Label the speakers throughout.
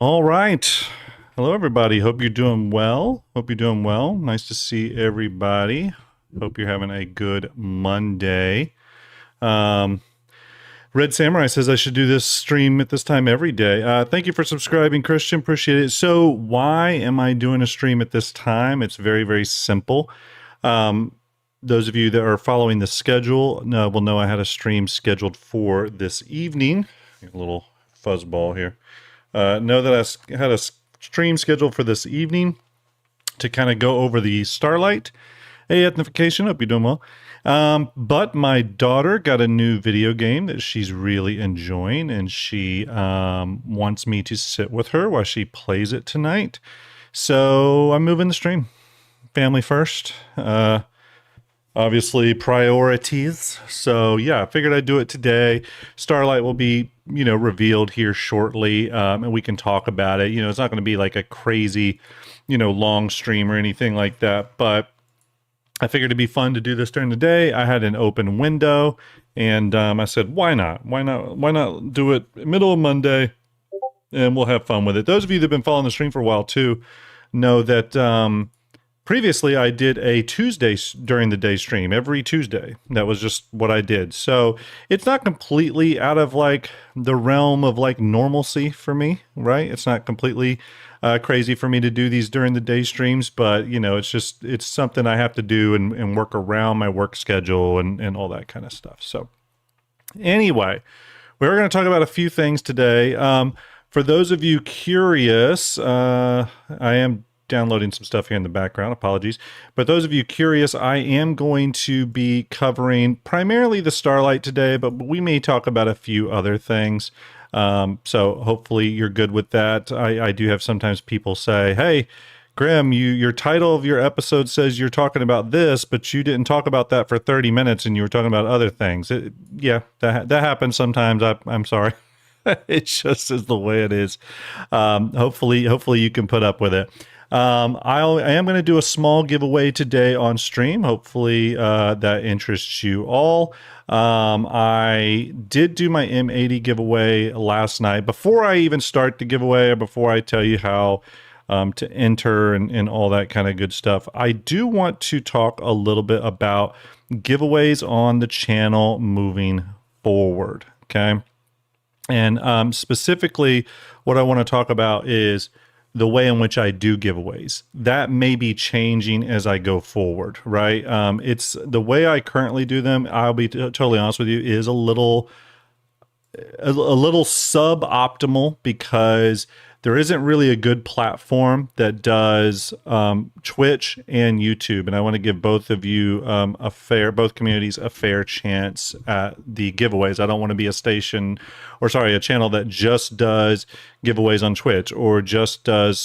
Speaker 1: All right. Hello, everybody. Hope you're doing well. Nice to see everybody. Hope you're having a good Monday. Um, Red Samurai says I should do this stream at this time every day. Thank you for subscribing, Christian. Appreciate it. So, why am I doing a stream at this time? It's very, very simple. Those of you that are following the schedule will know I had a stream scheduled for this evening. A little fuzzball here. Know that I had a stream scheduled for this evening to kind of go over the Starlight ethnification. Hope you're doing well. But my daughter got a new video game that she's really enjoying, and she wants me to sit with her while she plays it tonight. So I'm moving the stream. Family first. Obviously priorities. So yeah, I figured I'd do it today. Starlight will be, revealed here shortly, and we can talk about it. It's not going to be like a crazy, long stream or anything like that, but I figured it'd be fun to do this during the day. I had an open window, and I said, why not? Why not do it middle of Monday, and we'll have fun with it. Those of you that have been following the stream for a while too know that previously I did a Tuesday during the day stream every Tuesday. That was just what I did. So it's not completely out of like the realm of like normalcy for me, right? It's not completely crazy for me to do these during the day streams, but it's something I have to do and work around my work schedule and all that kind of stuff. So anyway, we're going to talk about a few things today. For those of you curious, I am downloading some stuff here in the background. Apologies. But those of you curious, I am going to be covering primarily the Starlight today, but we may talk about a few other things. So hopefully you're good with that. I do have sometimes people say, hey, Graham, your title of your episode says you're talking about this, but you didn't talk about that for 30 minutes and you were talking about other things. That happens sometimes. I'm sorry. It just is the way it is. Hopefully you can put up with it. I am going to do a small giveaway today on stream. Hopefully that interests you all. I did do my M80 giveaway last night. Before I even start the giveaway, or before I tell you how to enter and all that kind of good stuff, I do want to talk a little bit about giveaways on the channel moving forward. Okay. And specifically, what I want to talk about is the way in which I do giveaways. That may be changing as I go forward, right? It's the way I currently do them. I'll be totally honest with you, is a little suboptimal because there isn't really a good platform that does Twitch and YouTube, and I want to give both of you both communities a fair chance at the giveaways. I don't want to be a channel that just does giveaways on Twitch or just does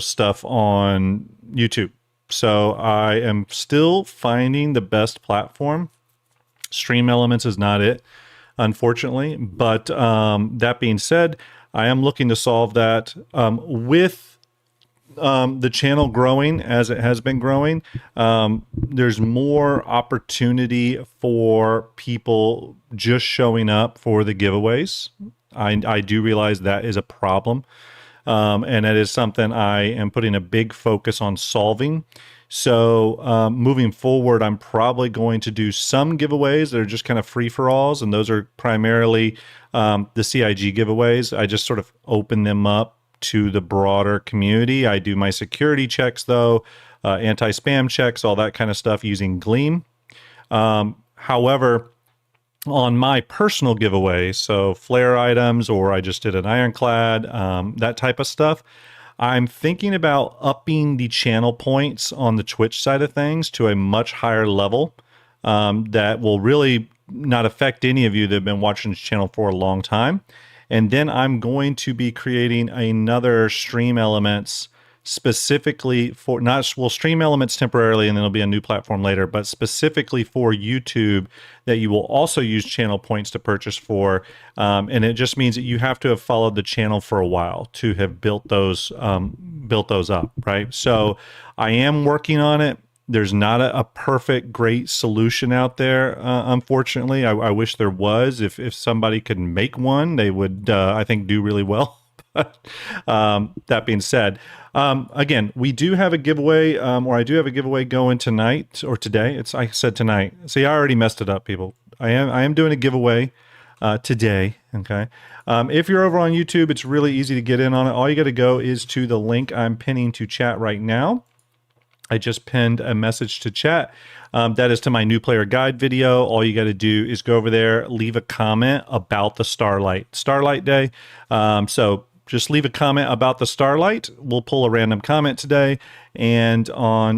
Speaker 1: stuff on YouTube. So I am still finding the best platform. Stream Elements is not it, unfortunately. But that being said, I am looking to solve that with the channel growing as it has been growing. There's more opportunity for people just showing up for the giveaways. I do realize that is a problem. And it is something I am putting a big focus on solving. So moving forward, I'm probably going to do some giveaways that are just kind of free-for-alls, and those are primarily the CIG giveaways. I just sort of open them up to the broader community. I do my security checks, though, anti-spam checks, all that kind of stuff using Gleam. However, on my personal giveaway, so flare items, or I just did an ironclad, that type of stuff, I'm thinking about upping the channel points on the Twitch side of things to a much higher level that will really not affect any of you that have been watching this channel for a long time. And then I'm going to be creating another Stream Elements specifically for, we'll Stream Elements temporarily, and then it'll be a new platform later, but specifically for YouTube that you will also use channel points to purchase for. And it just means that you have to have followed the channel for a while to have built those up, right? So I am working on it. There's not a perfect, great solution out there. Unfortunately, I wish there was. If somebody could make one, they would, I think, do really well. That being said, again, we do have a giveaway, or I do have a giveaway going tonight or today. I said tonight. See, I already messed it up, people. I am doing a giveaway today. Okay. If you're over on YouTube, it's really easy to get in on it. All you got to go is to the link I'm pinning to chat right now. I just pinned a message to chat. That is to my new player guide video. All you got to do is go over there, leave a comment about the Starlight Day. So just leave a comment about the Starlight. We'll pull a random comment today. And on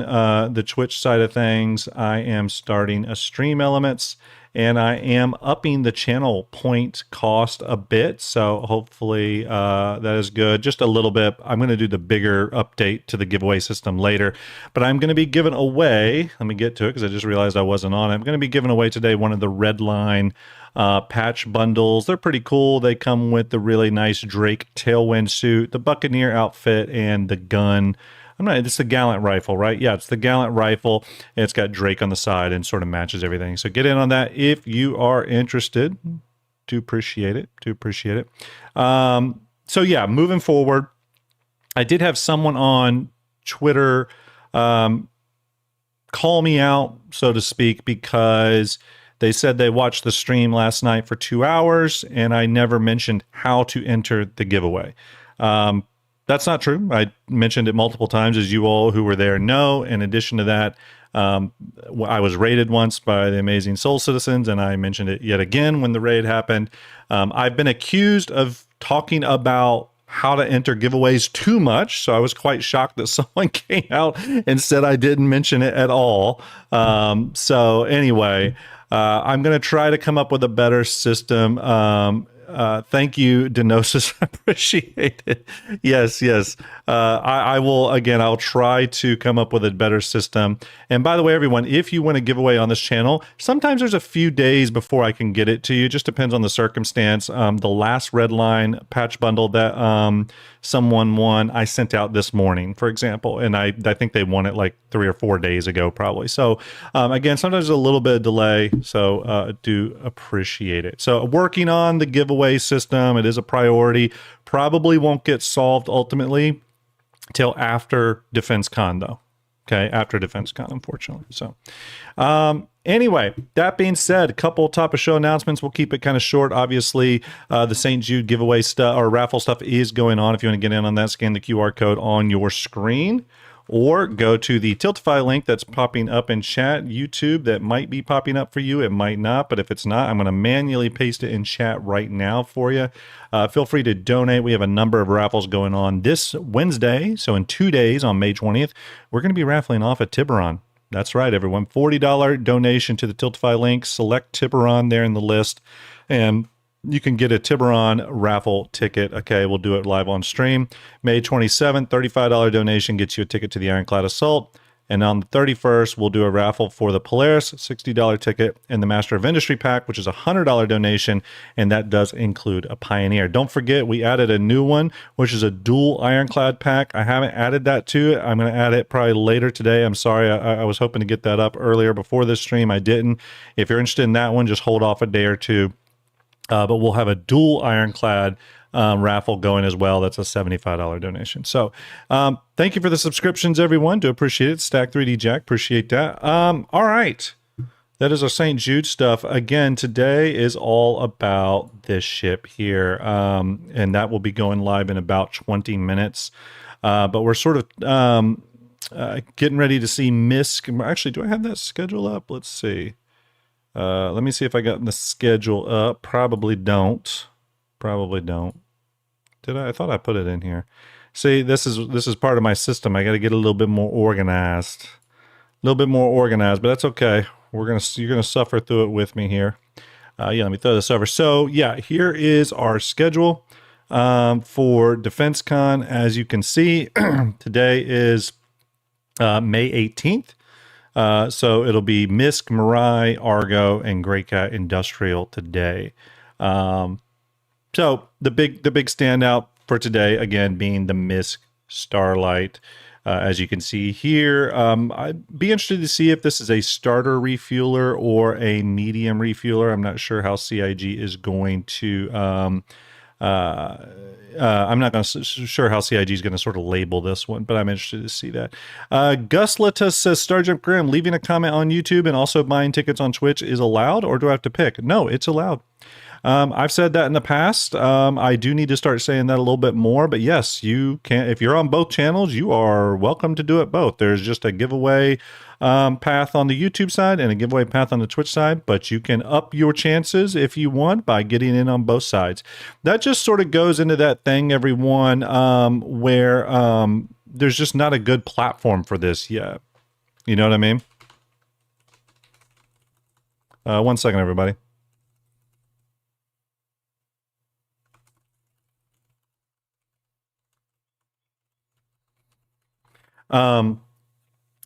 Speaker 1: the Twitch side of things, I am starting a Stream Elements, and I am upping the channel point cost a bit. So hopefully that is good. Just a little bit. I'm going to do the bigger update to the giveaway system later. But I'm going to be giving away, let me get to it because I just realized I wasn't on it. I'm going to be giving away today one of the Redline patch bundles. They're pretty cool. They come with the really nice Drake tailwind suit, the Buccaneer outfit, and the gun. It's the Gallant rifle, right? Yeah, it's the Gallant rifle. It's got Drake on the side and sort of matches everything. So get in on that if you are interested. Do appreciate it. So yeah, moving forward, I did have someone on Twitter call me out, so to speak, because they said they watched the stream last night for 2 hours and I never mentioned how to enter the giveaway. That's not true. I mentioned it multiple times, as you all who were there know. In addition to that, I was raided once by the amazing Soul Citizens, and I mentioned it yet again when the raid happened. I've been accused of talking about how to enter giveaways too much, so I was quite shocked that someone came out and said I didn't mention it at all. So anyway, I'm going to try to come up with a better system. Thank you, Denosis. I appreciate it. Yes. I will, again, I'll try to come up with a better system. And by the way, everyone, if you want a giveaway on this channel, sometimes there's a few days before I can get it to you. It just depends on the circumstance. The last Redline patch bundle that someone won, I sent out this morning, for example, and I think they won it like 3 or 4 days ago, probably. So again, sometimes there's a little bit of delay, so do appreciate it. So working on the giveaway system, it is a priority. Probably won't get solved ultimately till after DefenseCon, though. Okay, after DefenseCon, unfortunately. So anyway, that being said, a couple top of show announcements. We'll keep it kind of short. Obviously, the St. Jude giveaway stuff or raffle stuff is going on. If you want to get in on that, scan the QR code on your screen, or go to the Tiltify link that's popping up in chat. YouTube, that might be popping up for you. It might not, but if it's not, I'm going to manually paste it in chat right now for you. Feel free to donate. We have a number of raffles going on this Wednesday. So in 2 days, on May 20th, we're going to be raffling off a Tiburon. That's right, everyone. $40 donation to the Tiltify link. Select Tiburon there in the list, and you can get a Tiburon raffle ticket. Okay, we'll do it live on stream. May 27th, $35 donation gets you a ticket to the Ironclad Assault. And on the 31st, we'll do a raffle for the Polaris, $60 ticket, and the Master of Industry pack, which is a $100 donation, and that does include a Pioneer. Don't forget, we added a new one, which is a dual Ironclad pack. I haven't added that to it. I'm going to add it probably later today. I'm sorry. I was hoping to get that up earlier before this stream. I didn't. If you're interested in that one, just hold off a day or two. But we'll have a dual Ironclad raffle going as well. That's a $75 donation. So thank you for the subscriptions, everyone. Do appreciate it. Stack 3D Jack, appreciate that. All right. That is our St. Jude stuff. Again, today is all about this ship here. And that will be going live in about 20 minutes. But we're sort of getting ready to see MISC. Actually, do I have that schedule up? Let's see. Let me see if I got the schedule up. Probably don't. Did I? I thought I put it in here. See, this is part of my system. I got to get a little bit more organized. But that's okay. You're gonna suffer through it with me here. Yeah, let me throw this over. So yeah, here is our schedule for DefenseCon. As you can see, today is May 18th. So it'll be MISC, Mirai, Argo, and Greycat Industrial today. So the big standout for today, again, being the MISC Starlight. as you can see here. I'd be interested to see if this is a starter refueler or a medium refueler. I'm not sure how CIG is going to I'm not going to sure how CIG is going to sort of label this one, but I'm interested to see that. Guslatus says, StarJump Grim, leaving a comment on YouTube and also buying tickets on Twitch is allowed, or do I have to pick? No, it's allowed. I've said that in the past. I do need to start saying that a little bit more, but yes, you can. If you're on both channels, you are welcome to do it both. There's just a giveaway path on the YouTube side and a giveaway path on the Twitch side, but you can up your chances if you want by getting in on both sides. That just sort of goes into that thing, everyone, where there's just not a good platform for this yet. You know what I mean? 1 second, everybody.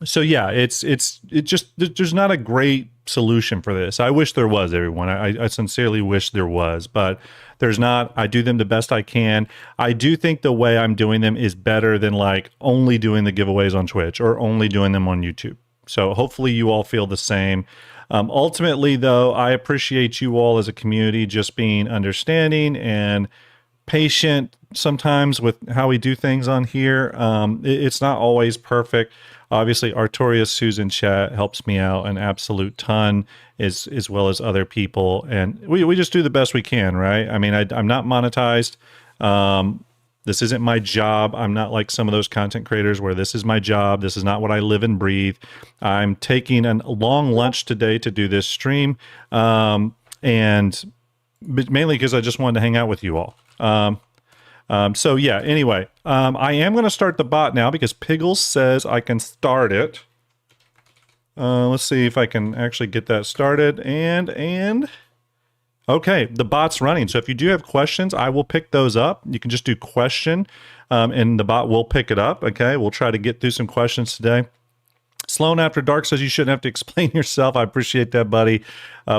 Speaker 1: So yeah, it just, there's not a great solution for this. I wish there was, everyone. I sincerely wish there was, but there's not. I do them the best I can. I do think the way I'm doing them is better than like only doing the giveaways on Twitch or only doing them on YouTube. So hopefully you all feel the same. Ultimately though, I appreciate you all as a community just being understanding and patient sometimes with how we do things on here. It's not always perfect. Obviously, Artorias, who's in chat, helps me out an absolute ton, as well as other people. And we just do the best we can, right? I mean, I'm not monetized. This isn't my job. I'm not like some of those content creators where this is my job. This is not what I live and breathe. I'm taking a long lunch today to do this stream, and mainly because I just wanted to hang out with you all. So yeah, anyway, I am going to start the bot now because Piggles says I can start it. Let's see if I can actually get that started. And okay, the bot's running. So if you do have questions, I will pick those up. You can just do question, and the bot will pick it up. Okay, we'll try to get through some questions today. Sloan After Dark says you shouldn't have to explain yourself. I appreciate that, buddy.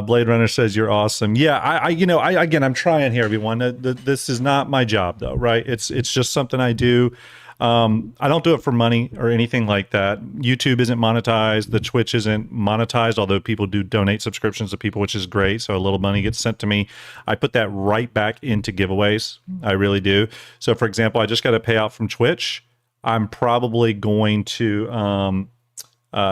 Speaker 1: Blade Runner says you're awesome. Yeah, again, I'm trying here, everyone. This is not my job, though, right? It's just something I do. I don't do it for money or anything like that. YouTube isn't monetized. The Twitch isn't monetized, although people do donate subscriptions to people, which is great. So a little money gets sent to me. I put that right back into giveaways. I really do. So, for example, I just got a payout from Twitch. I'm probably going to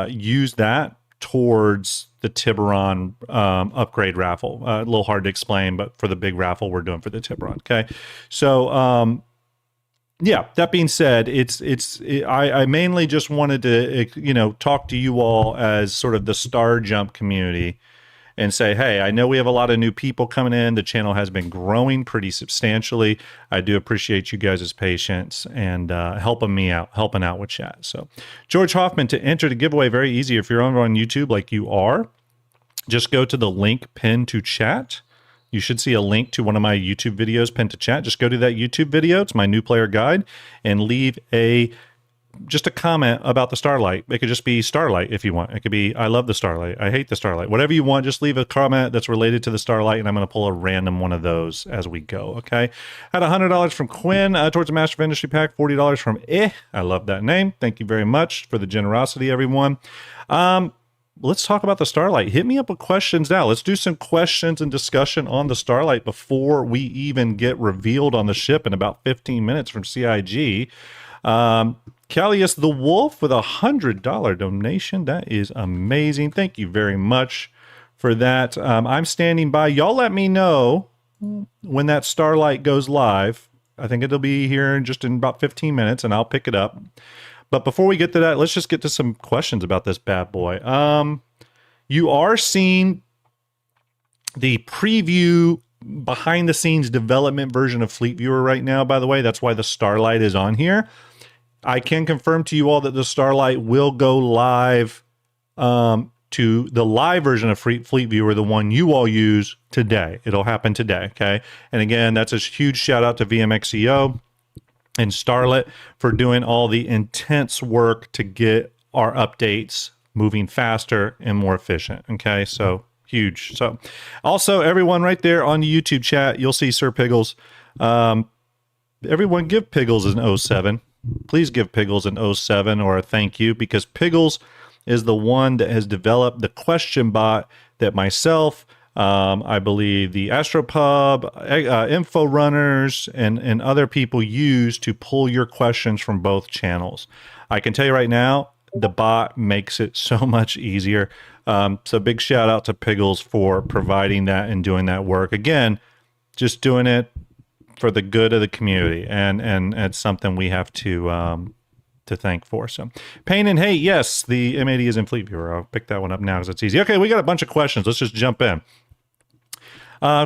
Speaker 1: use that towards the Tiburon upgrade raffle. A little hard to explain, but for the big raffle we're doing for the Tiburon. Okay, so yeah. That being said, I mainly just wanted to talk to you all as sort of the StarJump community and say, hey, I know we have a lot of new people coming in. The channel has been growing pretty substantially. I do appreciate you guys' patience and helping out with chat. So George Hoffman, to enter the giveaway, very easy. If you're on YouTube like you are, just go to the link pinned to chat. You should see a link to one of my YouTube videos pinned to chat. Just go to that YouTube video. It's my new player guide, and leave just a comment about the Starlight. It could just be Starlight if you want. It could be, I love the Starlight, I hate the Starlight, whatever you want. Just leave a comment that's related to the Starlight, and I'm going to pull a random one of those as we go. Okay, had $100 from Quinn towards the Master of Industry pack, $40 from I love that name. Thank you very much for the generosity, everyone. Let's talk about the Starlight. Hit me up with questions now. Let's do some questions and discussion on the Starlight before we even get revealed on the ship in about 15 minutes from CIG. Callius the Wolf with $100 donation. That is amazing. Thank you very much for that. I'm standing by. Y'all let me know when that Starlight goes live. I think it'll be here in about 15 minutes, and I'll pick it up. But before we get to that, let's just get to some questions about this bad boy. You are seeing the preview behind the scenes development version of Fleet Viewer right now, by the way. That's why the Starlight is on here. I can confirm to you all that the Starlight will go live to the live version of Fleet Viewer, the one you all use today. It'll happen today, okay? And again, that's a huge shout out to VMXEO and Starlight for doing all the intense work to get our updates moving faster and more efficient, okay? So huge. So also, everyone right there on the YouTube chat, you'll see Sir Piggles. Everyone give Piggles an 07. please give Piggles an 07 or a thank you, because Piggles is the one that has developed the question bot that myself, I believe the Astropub, Info Runners, and other people use to pull your questions from both channels. I can tell you right now, the bot makes it so much easier. So big shout out to Piggles for providing that and doing that work. Again, just doing it for the good of the community, and it's something we have to thank for. So Pain and Hate, yes, the M80 is in Fleet Viewer. I'll pick that one up now because it's easy. Okay, we got a bunch of questions. Let's just jump in.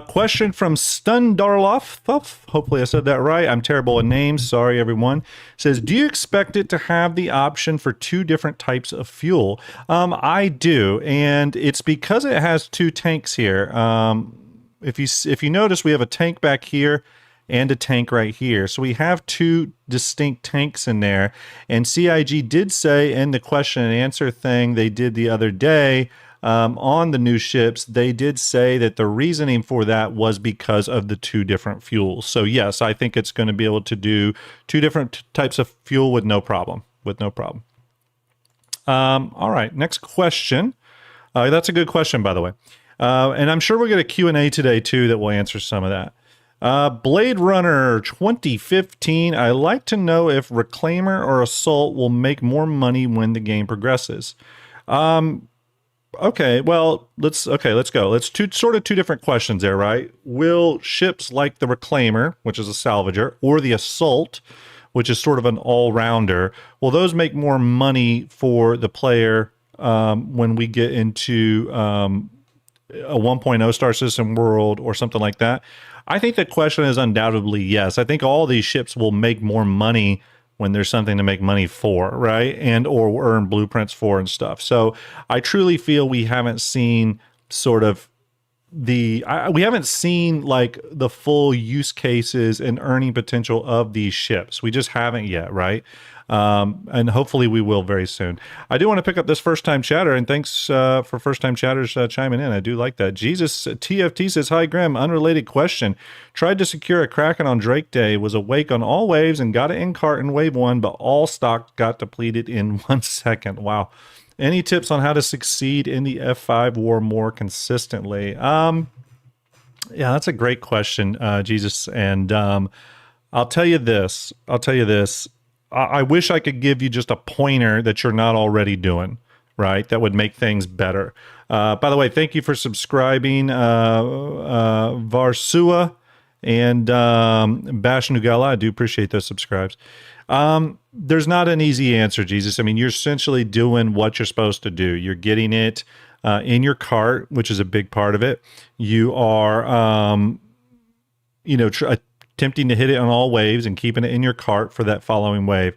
Speaker 1: Question from Stundarloff. Hopefully I said that right. I'm terrible at names. Sorry, everyone. Says, do you expect it to have the option for 2 different types of fuel? I do, and it's because it has 2 tanks here. If you notice, we have a tank back here and a tank right here. So we have 2 distinct tanks in there. And CIG did say in the question and answer thing they did the other day, on the new ships, they did say that the reasoning for that was because of the 2 different fuels. So yes, I think it's going to be able to do 2 different types of fuel with no problem. All right, next question. That's a good question, by the way. And I'm sure we'll get a Q&A today too that will answer some of that. Blade Runner 2015. I like to know if Reclaimer or Assault will make more money when the game progresses. Okay, well, let's go. Let's two different questions there, right? Will ships like the Reclaimer, which is a salvager, or the Assault, which is sort of an all-rounder, will those make more money for the player when we get into a 1.0 Star System world or something like that? I think the question is undoubtedly yes. I think all these ships will make more money when there's something to make money for, right? And or earn blueprints for and stuff. So I truly feel we haven't seen sort of we haven't seen like the full use cases and earning potential of these ships. We just haven't yet, right? And hopefully we will very soon. I do want to pick up this first-time chatter, and thanks for first-time chatters chiming in. I do like that. Jesus TFT says, hi, Grim. Unrelated question. Tried to secure a Kraken on Drake Day, was awake on all waves, and got it in cart in wave 1, but all stock got depleted in 1 second. Wow. Any tips on how to succeed in the F5 war more consistently? Yeah, that's a great question, Jesus. And I'll tell you this. I wish I could give you just a pointer that you're not already doing, right? That would make things better. By the way, thank you for subscribing, Varsua and Bash Nugala. I do appreciate those subscribes. There's not an easy answer, Jesus. I mean, you're essentially doing what you're supposed to do. You're getting it in your cart, which is a big part of it. You are, attempting to hit it on all waves and keeping it in your cart for that following wave.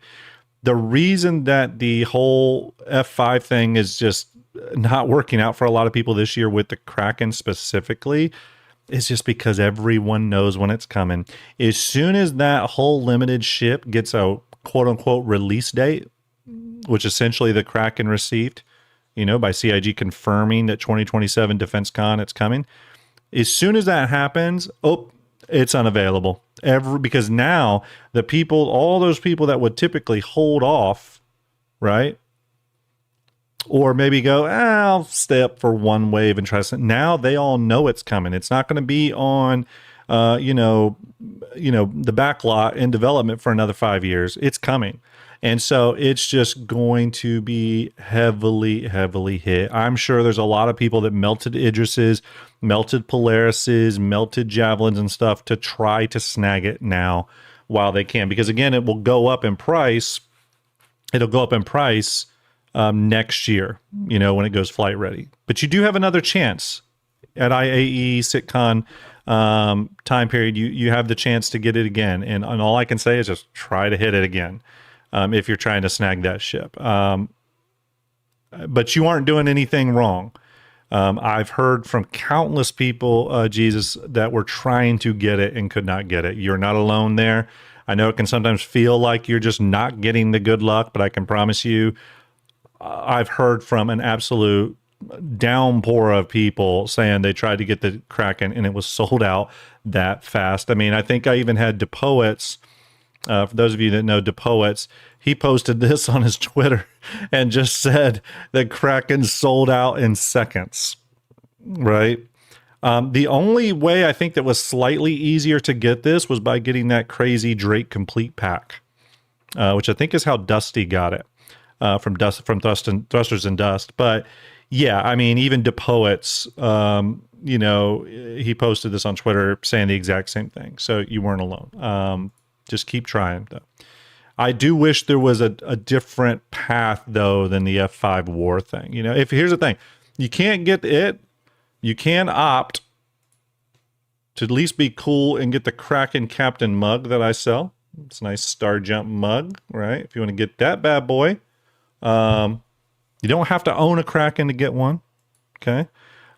Speaker 1: The reason that the whole F5 thing is just not working out for a lot of people this year with the Kraken specifically is just because everyone knows when it's coming. As soon as that whole limited ship gets a quote-unquote release date, which essentially the Kraken received, by CIG confirming that 2027 Defense Con, it's coming. As soon as that happens, it's unavailable. Because now all those people that would typically hold off, right? Or maybe go, I'll stay up for one wave and try to. Now they all know it's coming. It's not going to be on, the back lot in development for another 5 years. It's coming. And so it's just going to be heavily, heavily hit. I'm sure there's a lot of people that melted Idrises, melted Polarises, melted Javelins and stuff to try to snag it now while they can. Because again, it will go up in price. It'll go up in price next year, when it goes flight ready. But you do have another chance at IAE, SitCon time period. You have the chance to get it again. And all I can say is just try to hit it again. If you're trying to snag that ship. But you aren't doing anything wrong. I've heard from countless people, Jesus, that were trying to get it and could not get it. You're not alone there. I know it can sometimes feel like you're just not getting the good luck, but I can promise you, I've heard from an absolute downpour of people saying they tried to get the Kraken and it was sold out that fast. I mean, I think I even had DePoets For those of you that know DePoets, he posted this on his Twitter and just said that Kraken sold out in seconds, right? The only way I think that was slightly easier to get this was by getting that crazy Drake complete pack, which I think is how Dusty got it from Thrusters and Dust. But yeah, I mean, even DePoets, you know, he posted this on Twitter saying the exact same thing. So you weren't alone. Just keep trying, though. I do wish there was a different path, though, than the F5 war thing. You know, if here's the thing, you can't get it. You can opt to at least be cool and get the Kraken Captain mug that I sell. It's a nice STARJUMP mug, right? If you want to get that bad boy, you don't have to own a Kraken to get one. Okay.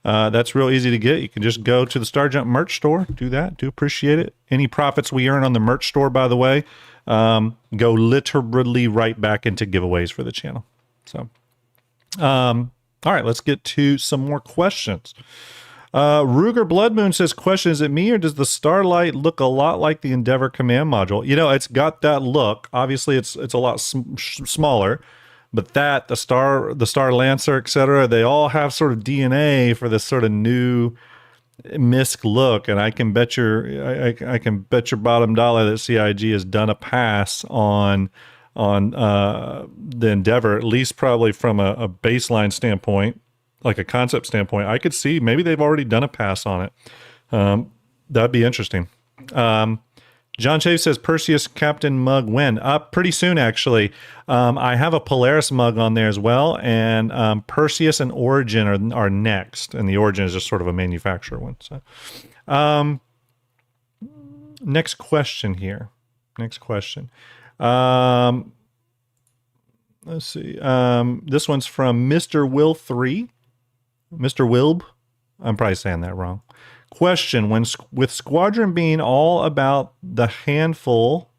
Speaker 1: That's real easy to get. You can just go to the STARJUMP merch store. Do that. Do appreciate it. Any profits we earn on the merch store, by the way, go literally right back into giveaways for the channel. So, all right, let's get to some more questions. Ruger Bloodmoon says, question, is it me or does the Starlight look a lot like the Endeavor command module? You know, it's got that look. Obviously, it's a lot smaller. But that, the Star Lancer, etc., they all have sort of DNA for this sort of new MISC look, and I can bet your bottom dollar that CIG has done a pass on the Endeavor, at least probably from a baseline standpoint, like a concept standpoint. I could see maybe they've already done a pass on it. That'd be interesting. John Chave says, Perseus Captain mug when? Pretty soon, actually. I have a Polaris mug on there as well, and Perseus and Origin are next, and the Origin is just sort of a manufacturer one. So, next question here. Next question. Let's see. This one's from Mr. Will 3. Mr. Wilb. I'm probably saying that wrong. Question, with Squadron being all about the handful,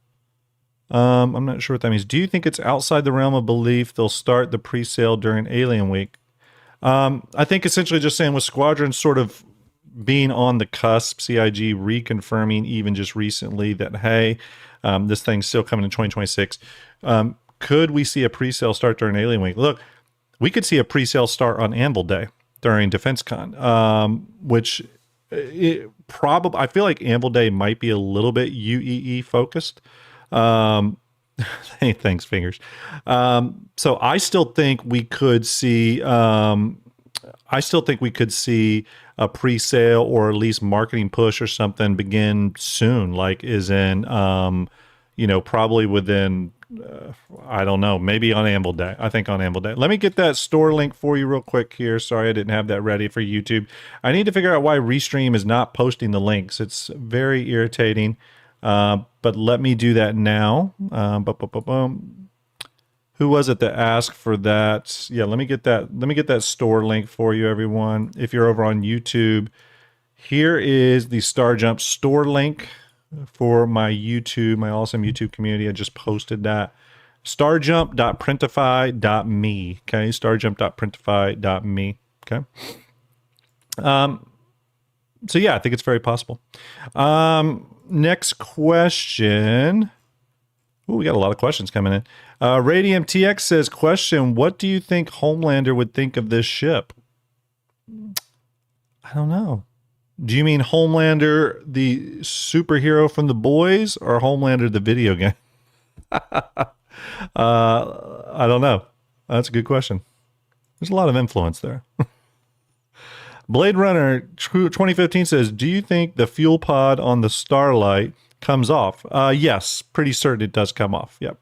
Speaker 1: I'm not sure what that means. Do you think it's outside the realm of belief they'll start the pre-sale during Alien Week? I think essentially just saying with Squadron sort of being on the cusp, CIG reconfirming even just recently that, hey, this thing's still coming in 2026. Could we see a pre-sale start during Alien Week? Look, we could see a pre-sale start on Anvil Day during DefenseCon, which... I feel like Anvil Day might be a little bit UEE focused. Thanks, fingers. So I still think we could see. I still think we could see a pre-sale or at least marketing push or something begin soon. Like, is in, probably within. I don't know, maybe on Anvil Day. I think on Anvil Day. Let me get that store link for you real quick here. Sorry, I didn't have that ready for YouTube. I need to figure out why Restream is not posting the links. It's very irritating, but let me do that now. Who was it that asked for that? Yeah, let me get that store link for you, everyone. If you're over on YouTube, here is the STARJUMP store link for my YouTube, my awesome YouTube community. I just posted that. Starjump.printify.me. Okay, starjump.printify.me. Okay. So yeah, I think it's very possible. Next question. Ooh, we got a lot of questions coming in. Radium TX says, question, what do you think Homelander would think of this ship? I don't know. Do you mean Homelander, the superhero from The Boys, or Homelander, the video game? I don't know. That's a good question. There's a lot of influence there. Blade Runner 2015 says, do you think the fuel pod on the Starlight comes off? Yes, pretty certain it does come off. Yep.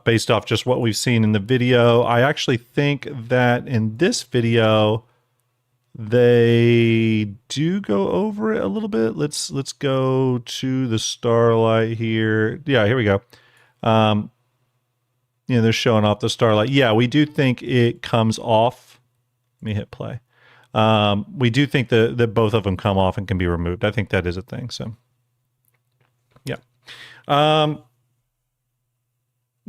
Speaker 1: Based off just what we've seen in the video. I actually think that in this video, they do go over it a little bit. Let's go to the Starlight here. Yeah, here we go. They're showing off the Starlight. Yeah, we do think it comes off. Let me hit play. We do think that both of them come off and can be removed. I think that is a thing. So, yeah.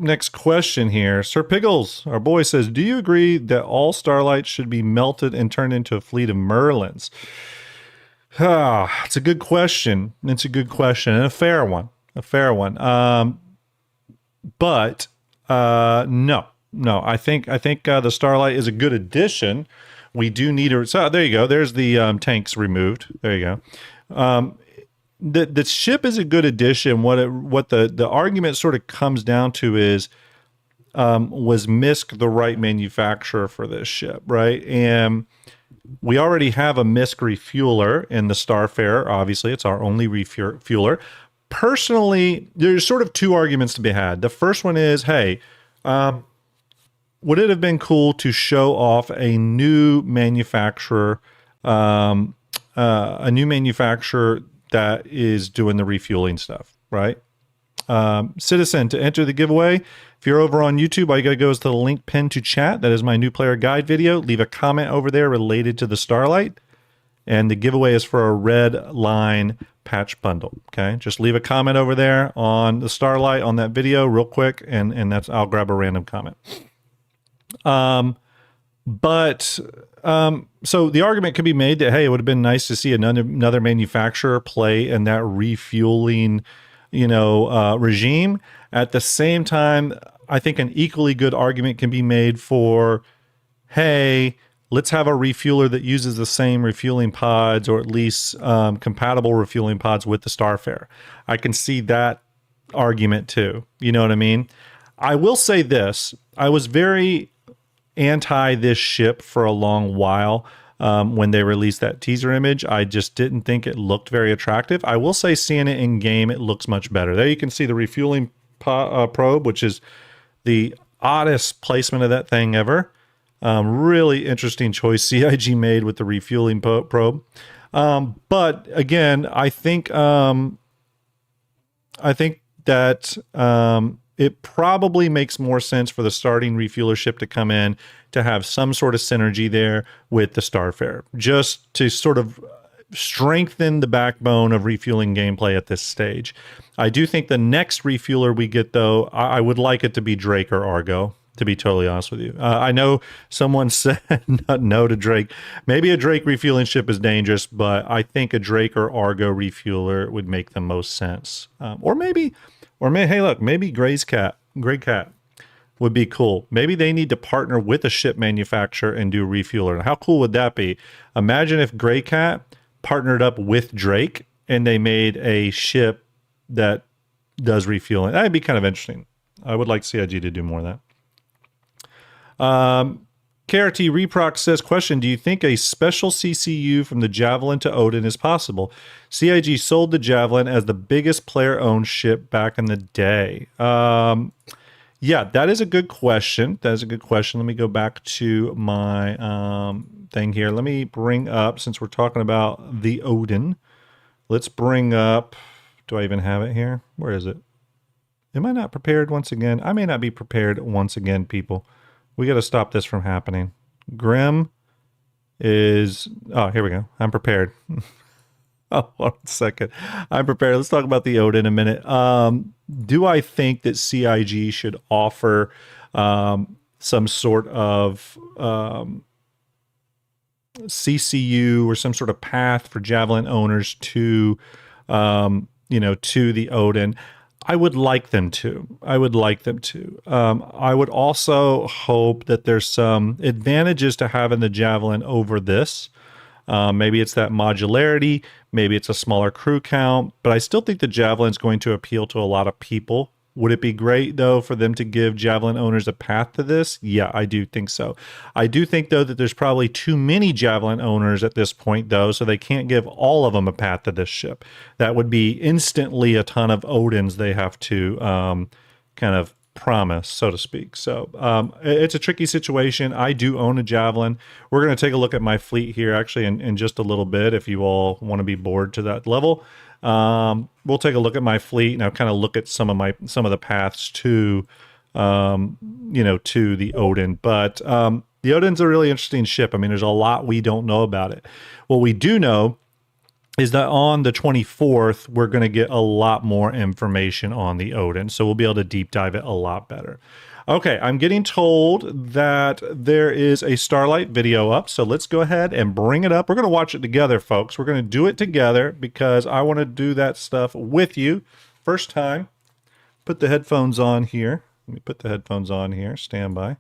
Speaker 1: Next question here. Sir Piggles, our boy, says, do you agree that all Starlights should be melted and turned into a fleet of Merlins? It's a good question. It's a good question and a fair one. a fair one. But no. I think the Starlight is a good addition. We do need a. So there you go. There's the tanks removed. There you go. The ship is a good addition. What the argument sort of comes down to is, was MISC the right manufacturer for this ship, right? And we already have a MISC refueler in the Starfarer. Obviously, it's our only refueler. Personally, there's sort of two arguments to be had. The first one is, hey, would it have been cool to show off a new manufacturer, that is doing the refueling stuff, right? Citizen, to enter the giveaway, if you're over on YouTube, all you got to go is to the link pinned to chat. That is my new player guide video. Leave a comment over there related to the Starlight. And the giveaway is for a red line patch bundle. Okay, just leave a comment over there on the Starlight on that video real quick, and that's, I'll grab a random comment. So the argument could be made that, hey, it would have been nice to see another manufacturer play in that refueling, regime. At the same time, I think an equally good argument can be made for, hey, let's have a refueler that uses the same refueling pods, or at least compatible refueling pods with the Starfarer. I can see that argument too. You know what I mean? I will say this. I was very anti this ship for a long while. When they released that teaser image, I just didn't think it looked very attractive. I will say, seeing it in game, it looks much better. There you can see the refueling probe, which is the oddest placement of that thing ever. Really interesting choice CIG made with the refueling probe. But again, I think that it probably makes more sense for the starting refueler ship to come in to have some sort of synergy there with the Starfarer, just to sort of strengthen the backbone of refueling gameplay at this stage. I do think the next refueler we get, though, I would like it to be Drake or Argo, to be totally honest with you. I know someone said no to Drake. Maybe a Drake refueling ship is dangerous, but I think a Drake or Argo refueler would make the most sense. Or maybe, hey, look, maybe Gray Cat would be cool. Maybe they need to partner with a ship manufacturer and do refueler. How cool would that be? Imagine if Gray Cat partnered up with Drake and they made a ship that does refueling. That'd be kind of interesting. I would like CIG to do more of that. KRT Reproc says, question, do you think a special CCU from the Javelin to Odin is possible? CIG sold the Javelin as the biggest player-owned ship back in the day. Yeah, that is a good question. Let me go back to my thing here. Let me bring up, since we're talking about the Odin, let's bring up, do I even have it here? Where is it? Am I not prepared once again? I may not be prepared once again, people. We got to stop this from happening. Grim is, oh, here we go. I'm prepared. Oh, 1 second. I'm prepared. Let's talk about the Odin in a minute. Do I think that CIG should offer some sort of CCU or some sort of path for Javelin owners to, to the Odin? I would like them to. I would also hope that there's some advantages to having the Javelin over this. Maybe it's that modularity, maybe it's a smaller crew count, but I still think the Javelin's going to appeal to a lot of people. Would it be great, though, for them to give Javelin owners a path to this? Yeah, I do think so. I do think, though, that there's probably too many Javelin owners at this point, though, so they can't give all of them a path to this ship. That would be instantly a ton of Odins they have to kind of promise, so to speak. So it's a tricky situation. I do own a Javelin. We're going to take a look at my fleet here, actually, in just a little bit, if you all want to be bored to that level. We'll take a look at my fleet and I'll kind of look at some of the paths to, to the Odin. But the Odin's a really interesting ship. I mean, there's a lot we don't know about it. What we do know is that on the 24th, we're going to get a lot more information on the Odin. So we'll be able to deep dive it a lot better. Okay, I'm getting told that there is a Starlight video up, so let's go ahead and bring it up. We're going to watch it together, folks. We're going to do it together because I want to do that stuff with you first time. Put the headphones on here. Let me put the headphones on here. Stand by.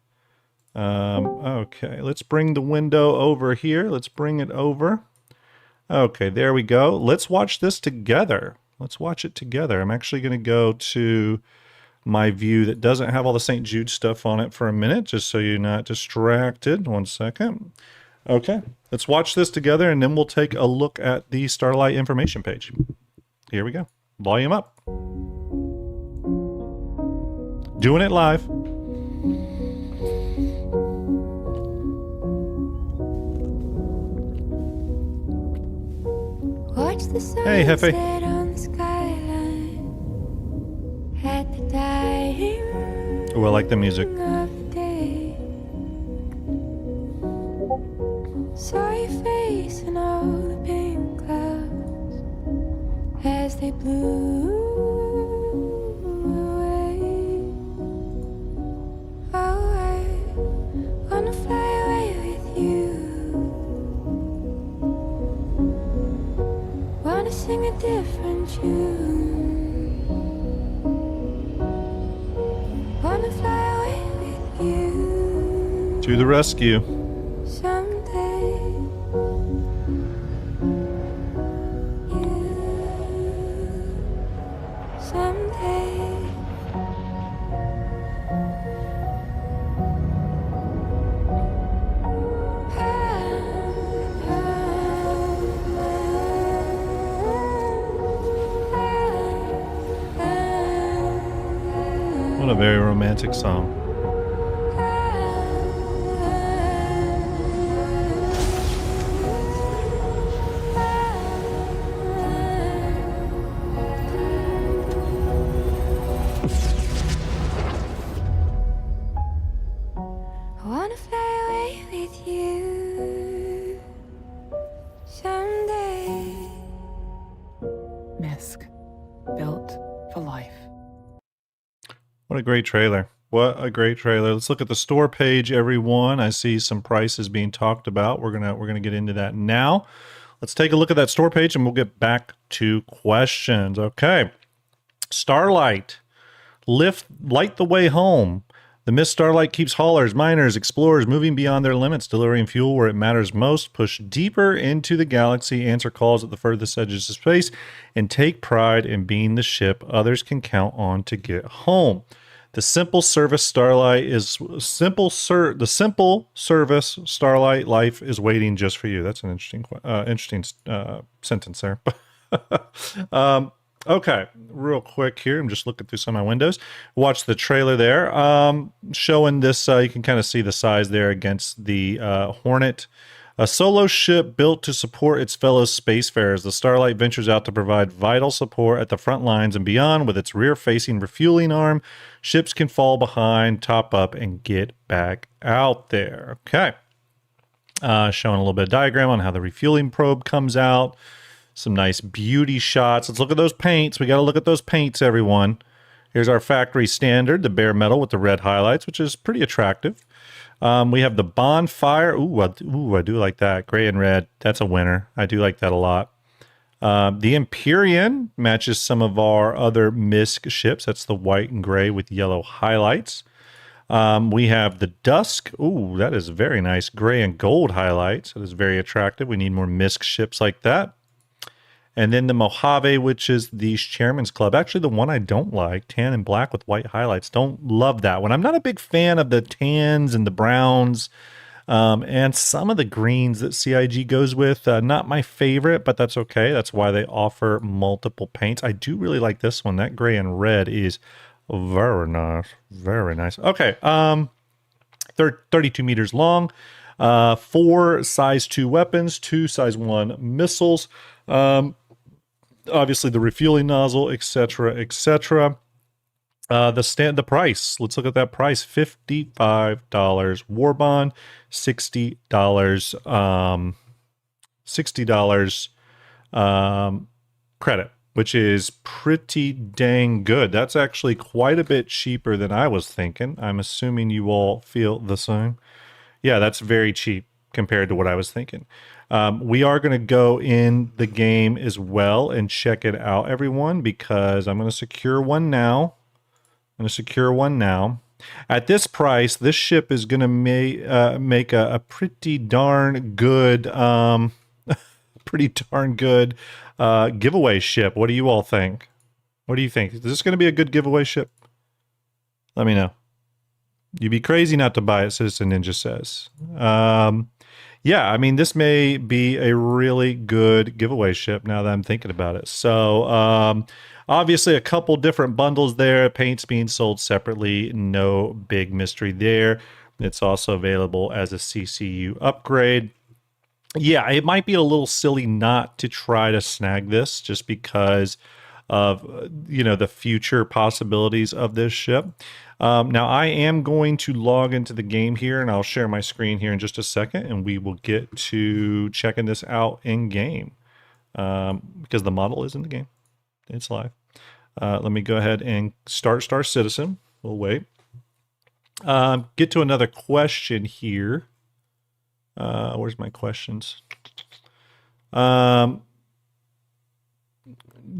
Speaker 1: Okay, let's bring the window over here. Let's bring it over. Okay, there we go. Let's watch this together. Let's watch it together. I'm actually going to go to my view that doesn't have all the St. Jude stuff on it for a minute, just so you're not distracted. 1 second. Okay, let's watch this together, and then we'll take a look at the Starlight information page. Here we go. Volume up. Doing it live.
Speaker 2: Watch the sun
Speaker 1: Hey, Hefe.
Speaker 2: set on the skyline at the dying
Speaker 1: Oh, I like the music.
Speaker 2: of the day. Saw your face in all the pink clouds as they blew away. Oh, I wanna fly away with you. Wanna sing a different tune. Wanna fly away with you
Speaker 1: To the rescue.
Speaker 2: someday. You someday.
Speaker 1: What a very romantic song.
Speaker 2: I wanna fly away with you someday.
Speaker 3: MISC, built for life.
Speaker 1: What a great trailer. What a great trailer. Let's look at the store page, everyone. I see some prices being talked about. We're gonna get into that now. Let's take a look at that store page and we'll get back to questions. Okay. Starlight. Light the way home. The MISC Starlight keeps haulers, miners, explorers moving beyond their limits, delivering fuel where it matters most, push deeper into the galaxy, answer calls at the furthest edges of space, and take pride in being the ship others can count on to get home. The simple service Starlight is the simple service Starlight life is waiting just for you. That's an interesting sentence there. Okay, real quick here. I'm just looking through some of my windows. Watch the trailer there. Showing this, you can kind of see the size there against the Hornet. A solo ship built to support its fellow spacefarers. The Starlight ventures out to provide vital support at the front lines and beyond with its rear-facing refueling arm. Ships can fall behind, top up, and get back out there. Okay. Showing a little bit of diagram on how the refueling probe comes out. Some nice beauty shots. Let's look at those paints. We got to look at those paints, everyone. Here's our factory standard, the bare metal with the red highlights, which is pretty attractive. We have the bonfire. Ooh, I do like that. Gray and red. That's a winner. I do like that a lot. The Empyrean matches some of our other MISC ships. That's the white and gray with yellow highlights. We have the Dusk. Ooh, that is very nice. Gray and gold highlights. That is very attractive. We need more MISC ships like that. And then the Mojave, which is the Chairman's Club. Actually, the one I don't like, tan and black with white highlights. Don't love that one. I'm not a big fan of the tans and the browns and some of the greens that CIG goes with. Not my favorite, but that's okay. That's why they offer multiple paints. I do really like this one. That gray and red is very nice. Very nice. Okay. 32 meters long. 4 size 2 weapons, 2 size 1 missiles. Obviously the refueling nozzle, etc., etc. The price. Let's look at that price. $55 war bond, $60 credit, which is pretty dang good. That's actually quite a bit cheaper than I was thinking. I'm assuming you all feel the same. Yeah, that's very cheap compared to what I was thinking. We are going to go in the game as well and check it out, everyone, because I'm going to secure one now. At this price, this ship is going to make a pretty darn good, giveaway ship. What do you all think? What do you think? Is this going to be a good giveaway ship? Let me know. You'd be crazy not to buy it, Citizen Ninja says. Yeah, I mean, this may be a really good giveaway ship now that I'm thinking about it. So, obviously, a couple different bundles there. Paint's being sold separately. No big mystery there. It's also available as a CCU upgrade. Yeah, it might be a little silly not to try to snag this just because of, the future possibilities of this ship. Now, I am going to log into the game here, and I'll share my screen here in just a second, and we will get to checking this out in game because the model is in the game. It's live. Let me go ahead and start Star Citizen. We'll wait. Get to another question here. Where's my questions?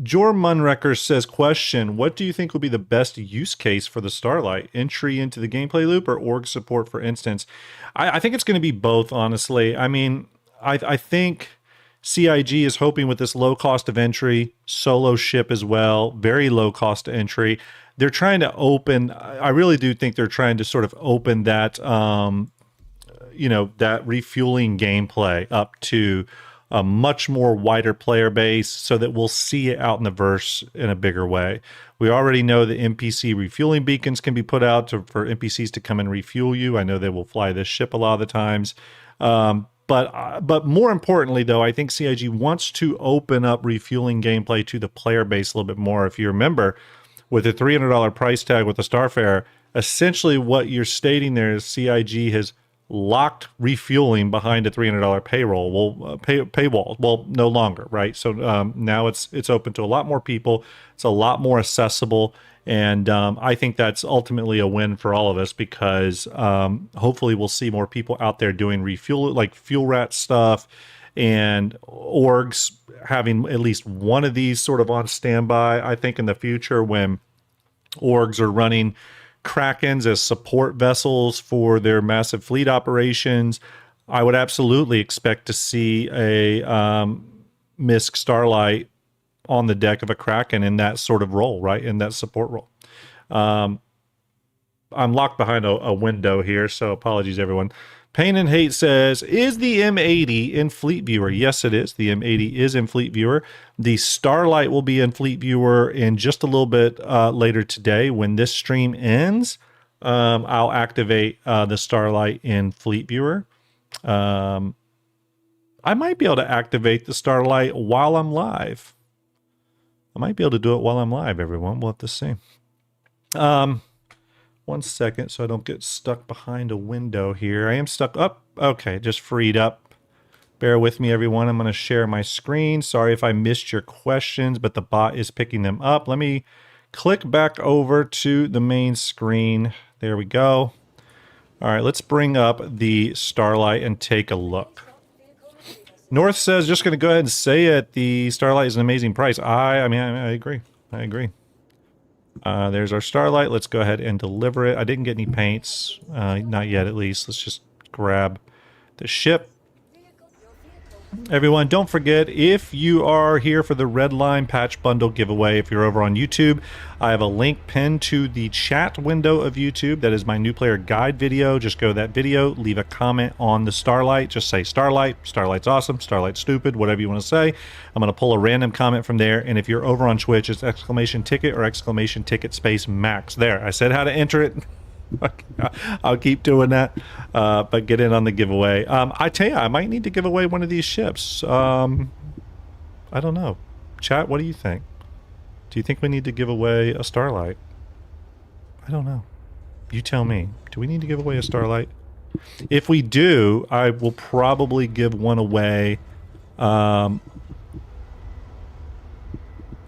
Speaker 1: Jor Munrecker says, question, what do you think will be the best use case for the Starlight? Entry into the gameplay loop or org support, for instance? I think it's going to be both, honestly. I mean, I think CIG is hoping with this low cost of entry, solo ship as well, very low cost of entry. They're trying to open, I really do think they're trying to sort of open that, that refueling gameplay up to a much more wider player base so that we'll see it out in the verse in a bigger way. We already know that NPC refueling beacons can be put out for NPCs to come and refuel you. I know they will fly this ship a lot of the times. But more importantly, though, I think CIG wants to open up refueling gameplay to the player base a little bit more. If you remember, with a $300 price tag with the Starfare, essentially what you're stating there is CIG has locked refueling behind a $300 paywall. Well, no longer, right? So now it's open to a lot more people. It's a lot more accessible, and I think that's ultimately a win for all of us because hopefully we'll see more people out there doing refuel, like fuel rat stuff, and orgs having at least one of these sort of on standby. I think in the future when orgs are running Krakens as support vessels for their massive fleet operations, I would absolutely expect to see a MISC Starlight on the deck of a Kraken in that sort of role, right? In that support role. I'm locked behind a window here, so apologies, everyone. Pain and Hate says, is the M80 in Fleet Viewer? Yes, it is. The M80 is in Fleet Viewer. The Starlight will be in Fleet Viewer in just a little bit later today. When this stream ends, I'll activate the Starlight in Fleet Viewer. I might be able to activate the Starlight while I'm live. I might be able to do it while I'm live, everyone. We'll have to see. 1 second so I don't get stuck behind a window here. I am stuck up. Okay, just freed up. Bear with me, everyone. I'm going to share my screen. Sorry if I missed your questions, but the bot is picking them up. Let me click back over to the main screen. There we go. All right, let's bring up the Starlight and take a look. North says, just going to go ahead and say it. The Starlight is an amazing price. I agree. I agree. There's our Starlight. Let's go ahead and deliver it. I didn't get any paints. Not yet, at least. Let's just grab the ship. Everyone, don't forget, if you are here for the Red Line Patch Bundle giveaway, if you're over on YouTube, I have a link pinned to the chat window of YouTube. That is my new player guide video. Just go to that video, leave a comment on the Starlight. Just say Starlight, Starlight's awesome, Starlight's stupid, whatever you want to say. I'm going to pull a random comment from there. And if you're over on Twitch, it's exclamation ticket or exclamation ticket space max. There, I said how to enter it. I'll keep doing that, but get in on the giveaway. I tell you, I might need to give away one of these ships. I don't know. Chat, what do you think? Do you think we need to give away a Starlight? I don't know. You tell me. Do we need to give away a Starlight? If we do, I will probably give one away. Yeah.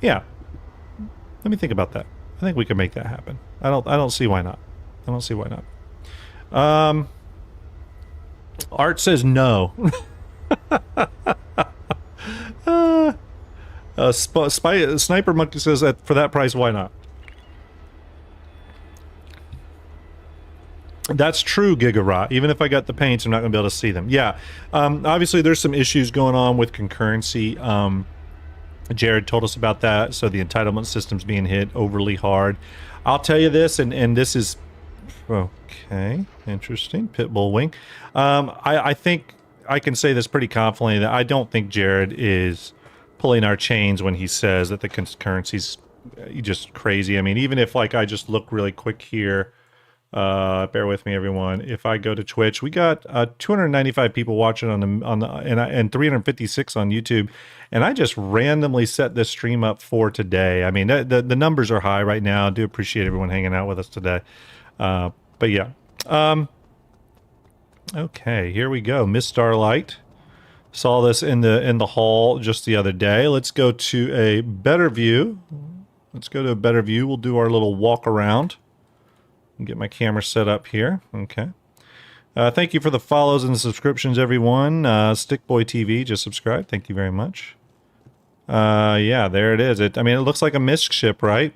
Speaker 1: Let me think about that. I think we can make that happen. I don't see why not. I don't see why not. Art says no. Sniper Monkey says that for that price, why not? That's true, Gigarot. Even if I got the paints, I'm not going to be able to see them. Yeah. Obviously, there's some issues going on with concurrency. Jared told us about that. So the entitlement system's being hit overly hard. I'll tell you this, and this is... Okay. Interesting. Pitbull Wing. I think I can say this pretty confidently that I don't think Jared is pulling our chains when he says that the concurrency's just crazy. I mean, even if, like, I just look really quick here... bear with me, everyone. If I go to Twitch, we got 295 people watching and 356 on YouTube, and I just randomly set this stream up for today. I mean, the numbers are high right now. I do appreciate everyone hanging out with us today. But yeah, okay, here we go. Miss Starlight. Saw this in the hall just the other day. Let's go to a better view. We'll do our little walk around. Get my camera set up here. Okay. Thank you for the follows and the subscriptions, everyone. Stickboy TV just subscribed. Thank you very much. Yeah, there it is. I mean, it looks like a MISC ship, right?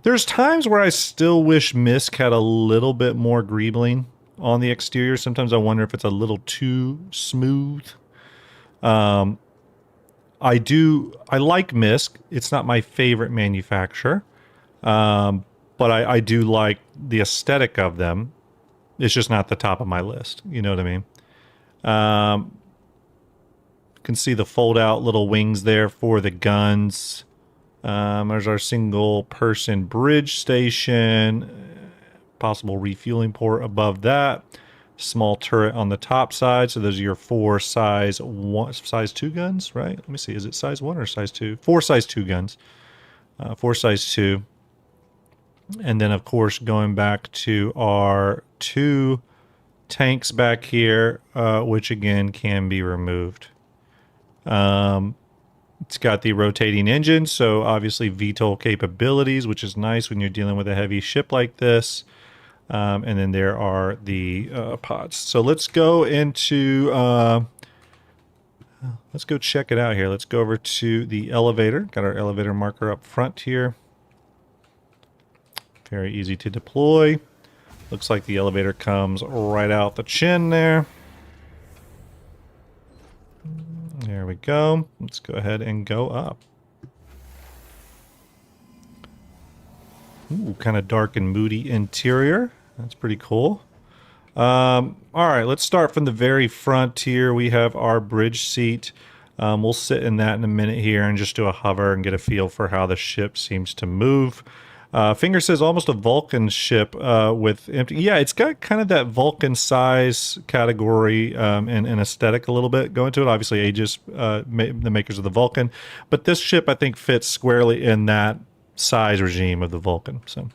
Speaker 1: There's times where I still wish MISC had a little bit more greebling on the exterior. Sometimes I wonder if it's a little too smooth. I like MISC. It's not my favorite manufacturer. But I do like the aesthetic of them. It's just not the top of my list. You know what I mean? You can see the fold-out little wings there for the guns. There's our single-person bridge station. Possible refueling port above that. Small turret on the top side. So those are your 4 size 2 guns, right? Let me see. Is it size 1 or size 2? 4 size 2 guns. 4 size 2. And then, of course, going back to our 2 tanks back here, which, again, can be removed. It's got the rotating engine, so obviously VTOL capabilities, which is nice when you're dealing with a heavy ship like this. And then there are the pods. So let's go into... let's go check it out here. Let's go over to the elevator. Got our elevator marker up front here. Very easy to deploy. Looks like the elevator comes right out the chin there. There we go. Let's go ahead and go up. Ooh, kind of dark and moody interior. That's pretty cool. All right, let's start from the very front here. We have our bridge seat. We'll sit in that in a minute here and just do a hover and get a feel for how the ship seems to move. Finger says almost a Vulcan ship with empty... Yeah, it's got kind of that Vulcan size category and aesthetic a little bit going to it. Obviously, Aegis, the makers of the Vulcan. But this ship, I think, fits squarely in that size regime of the Vulcan. So,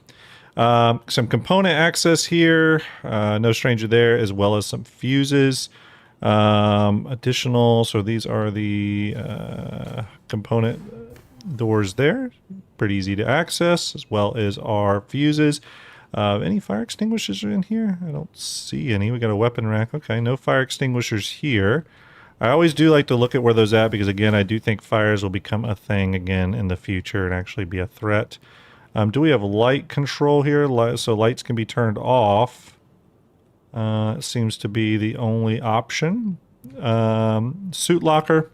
Speaker 1: some component access here. No stranger there, as well as some fuses. Additional... So these are the component doors there. Pretty easy to access, as well as our fuses. Any fire extinguishers are in here? I don't see any. We got a weapon rack. Okay, no fire extinguishers here. I always do like to look at where those at because, again, I do think fires will become a thing again in the future and actually be a threat. Do we have light control here? So lights can be turned off. It seems to be the only option. Suit locker.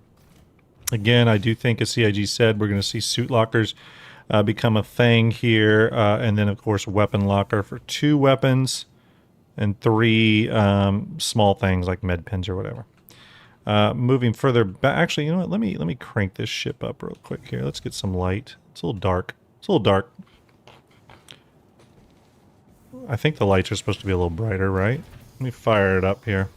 Speaker 1: Again, I do think, as CIG said, we're going to see suit lockers become a thing here. And then, of course, weapon locker for 2 weapons and 3 small things like med pens or whatever. Moving further back. Actually, you know what? Let me crank this ship up real quick here. Let's get some light. It's a little dark. It's a little dark. I think the lights are supposed to be a little brighter, right? Let me fire it up here.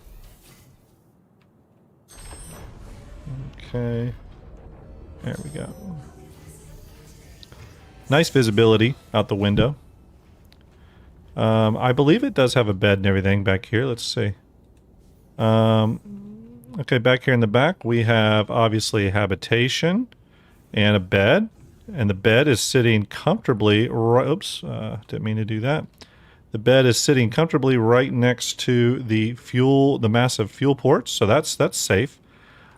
Speaker 1: Okay. There we go. Nice visibility out the window. I believe it does have a bed and everything back here. Let's see. Okay, back here in the back, we have obviously habitation and a bed. And the bed is sitting comfortably. Oops, didn't mean to do that. The bed is sitting comfortably right next to the massive fuel ports, so that's safe.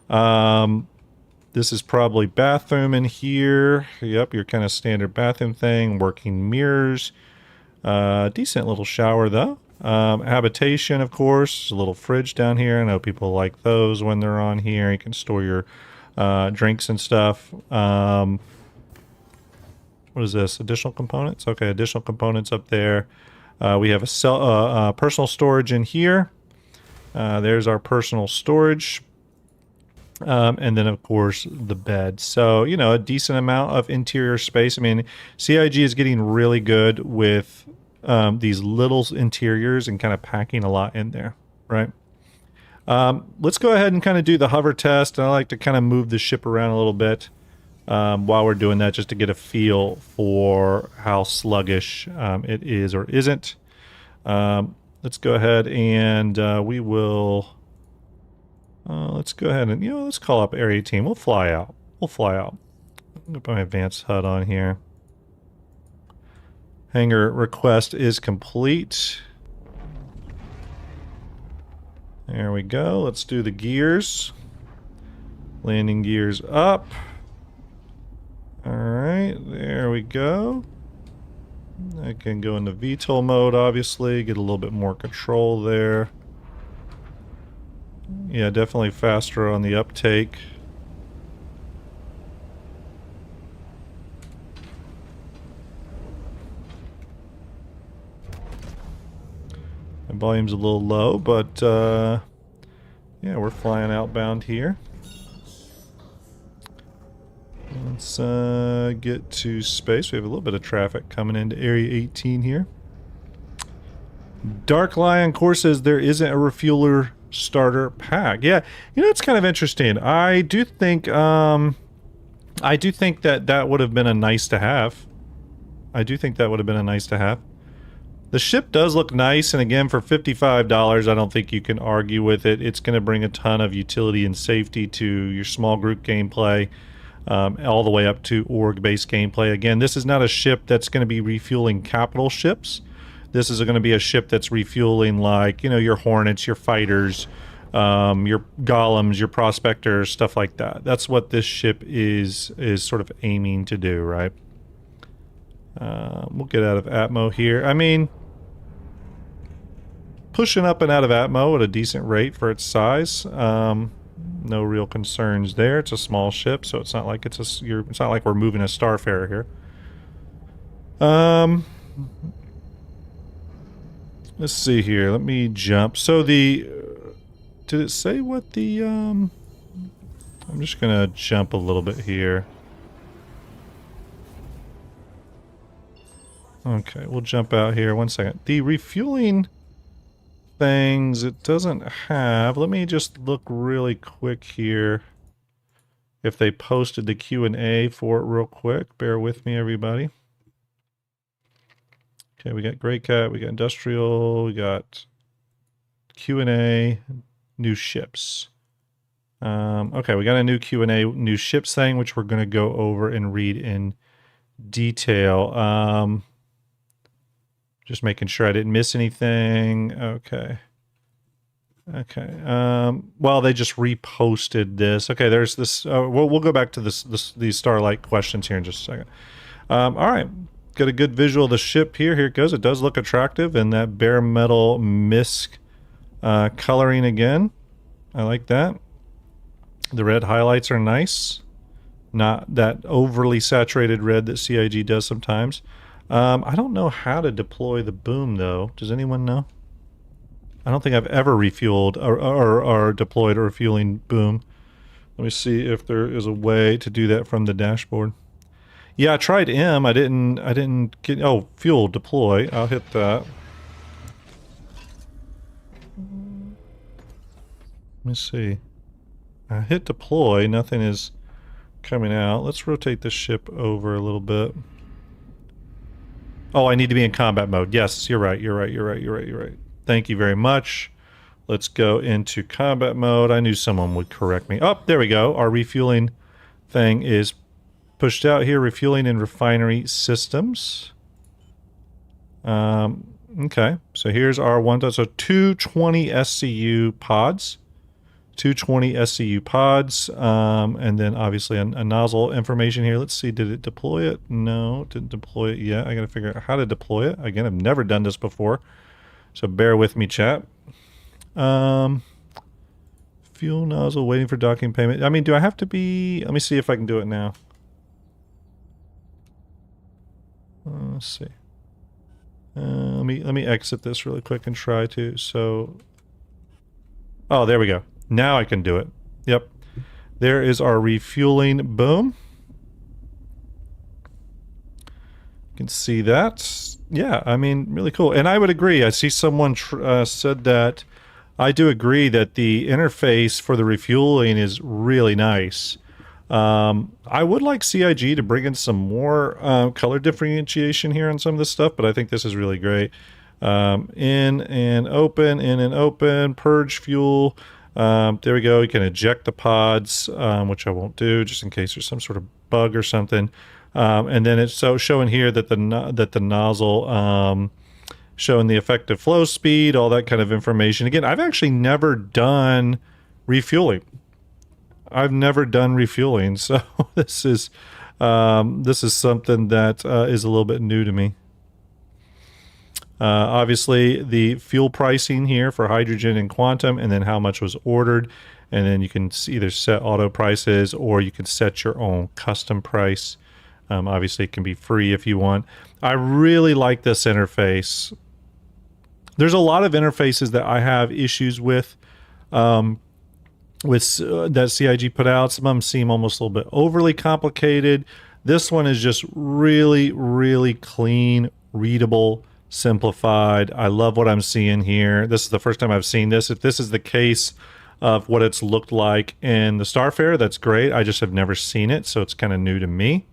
Speaker 1: This is probably bathroom in here. Yep, your kind of standard bathroom thing. Working mirrors. Decent little shower though. Habitation, of course. A little fridge down here. I know people like those when they're on here. You can store your drinks and stuff. What is this? Additional components? Okay, additional components up there. We have a personal storage in here. There's our personal storage. And then, of course, the bed. So, you know, a decent amount of interior space. I mean, CIG is getting really good with these little interiors and kind of packing a lot in there, right? Let's go ahead and kind of do the hover test. I like to kind of move the ship around a little bit while we're doing that, just to get a feel for how sluggish it is or isn't. Let's go ahead and we will... let's go ahead and, let's call up Area Team. We'll fly out. We'll fly out. I'm going to put my advanced HUD on here. Hangar request is complete. There we go. Let's do the gears. Landing gears up. Alright, there we go. I can go into VTOL mode, obviously. Get a little bit more control there. Yeah, definitely faster on the uptake. My volume's a little low, but yeah, we're flying outbound here. Let's get to space. We have a little bit of traffic coming into Area 18 here. Dark Lion Core says there isn't a refueler starter pack. Yeah, it's kind of interesting. I do think that would have been a nice to have. I do think that would have been a nice to have. The ship does look nice, and again, for $55, I don't think you can argue with it. It's going to bring a ton of utility and safety to your small group gameplay, all the way up to org-based gameplay. Again, this is not a ship that's going to be refueling capital ships. This is going to be a ship that's refueling, like, your Hornets, your fighters, your golems, your prospectors, stuff like that. That's what this ship is sort of aiming to do, right? We'll get out of Atmo here. I mean, pushing up and out of Atmo at a decent rate for its size. No real concerns there. It's a small ship, so it's not like it's not like we're moving a Starfarer here. Let's see here. Let me jump. So did it say what the I'm just gonna jump a little bit here. Okay, we'll jump out here. 1 second. The refueling things it doesn't have. Let me just look really quick here if they posted the Q&A for it real quick. Bear with me, everybody. Okay, we got Grey Cat, we got Industrial, we got Q&A, new ships. Okay, we got a new Q&A, new ships thing, which we're going to go over and read in detail. Just making sure I didn't miss anything. Okay. Well, they just reposted this. Okay, there's this. We'll go back to these Starlight questions here in just a second. All right. Got a good visual of the ship here. Here it goes. It does look attractive, and that bare metal MISC coloring again. I like that. The red highlights are nice. Not that overly saturated red that CIG does sometimes. I don't know how to deploy the boom, though. Does anyone know? I don't think I've ever refueled or deployed a refueling boom. Let me see if there is a way to do that from the dashboard. Yeah, I tried M. I didn't get... Oh, fuel deploy. I'll hit that. Let me see. I hit deploy. Nothing is coming out. Let's rotate the ship over a little bit. Oh, I need to be in combat mode. Yes, you're right. You're right. Thank you very much. Let's go into combat mode. I knew someone would correct me. Oh, there we go. Our refueling thing is pushed out here. Refueling in refinery systems. Okay, so here's our one. So 220 SCU pods. 220 SCU pods, and then obviously a nozzle information here. Let's see, did it deploy it? No, it didn't deploy it yet. I gotta figure out how to deploy it. Again, I've never done this before, so bear with me, chat. Fuel nozzle waiting for docking payment. I mean, do I have to be... Let me see if I can do it now. Let's see. Let me exit this really quick and try to. So, oh, there we go. Now I can do it. Yep. There is our refueling. Boom. You can see that. Yeah, I mean, really cool. And I would agree. I see someone said that. I do agree that the interface for the refueling is really nice. I would like CIG to bring in some more color differentiation here on some of this stuff, but I think this is really great. In and open, purge fuel. There we go. You can eject the pods, which I won't do just in case there's some sort of bug or something. And then it's so showing here that the nozzle, showing the effective flow speed, all that kind of information. Again, I've actually never done refueling. So this is something that is a little bit new to me. Obviously, the fuel pricing here for hydrogen and quantum, and then how much was ordered. And then you can either set auto prices or you can set your own custom price. Obviously, it can be free if you want. I really like this interface. There's a lot of interfaces that I have issues with that CIG put out. Some of them seem almost a little bit overly complicated. This one is just really, really clean, readable, simplified. I love what I'm seeing here. This is the first time I've seen this. If this is the case of what it's looked like in the Starfarer, that's great. I just have never seen it, so it's kind of new to me.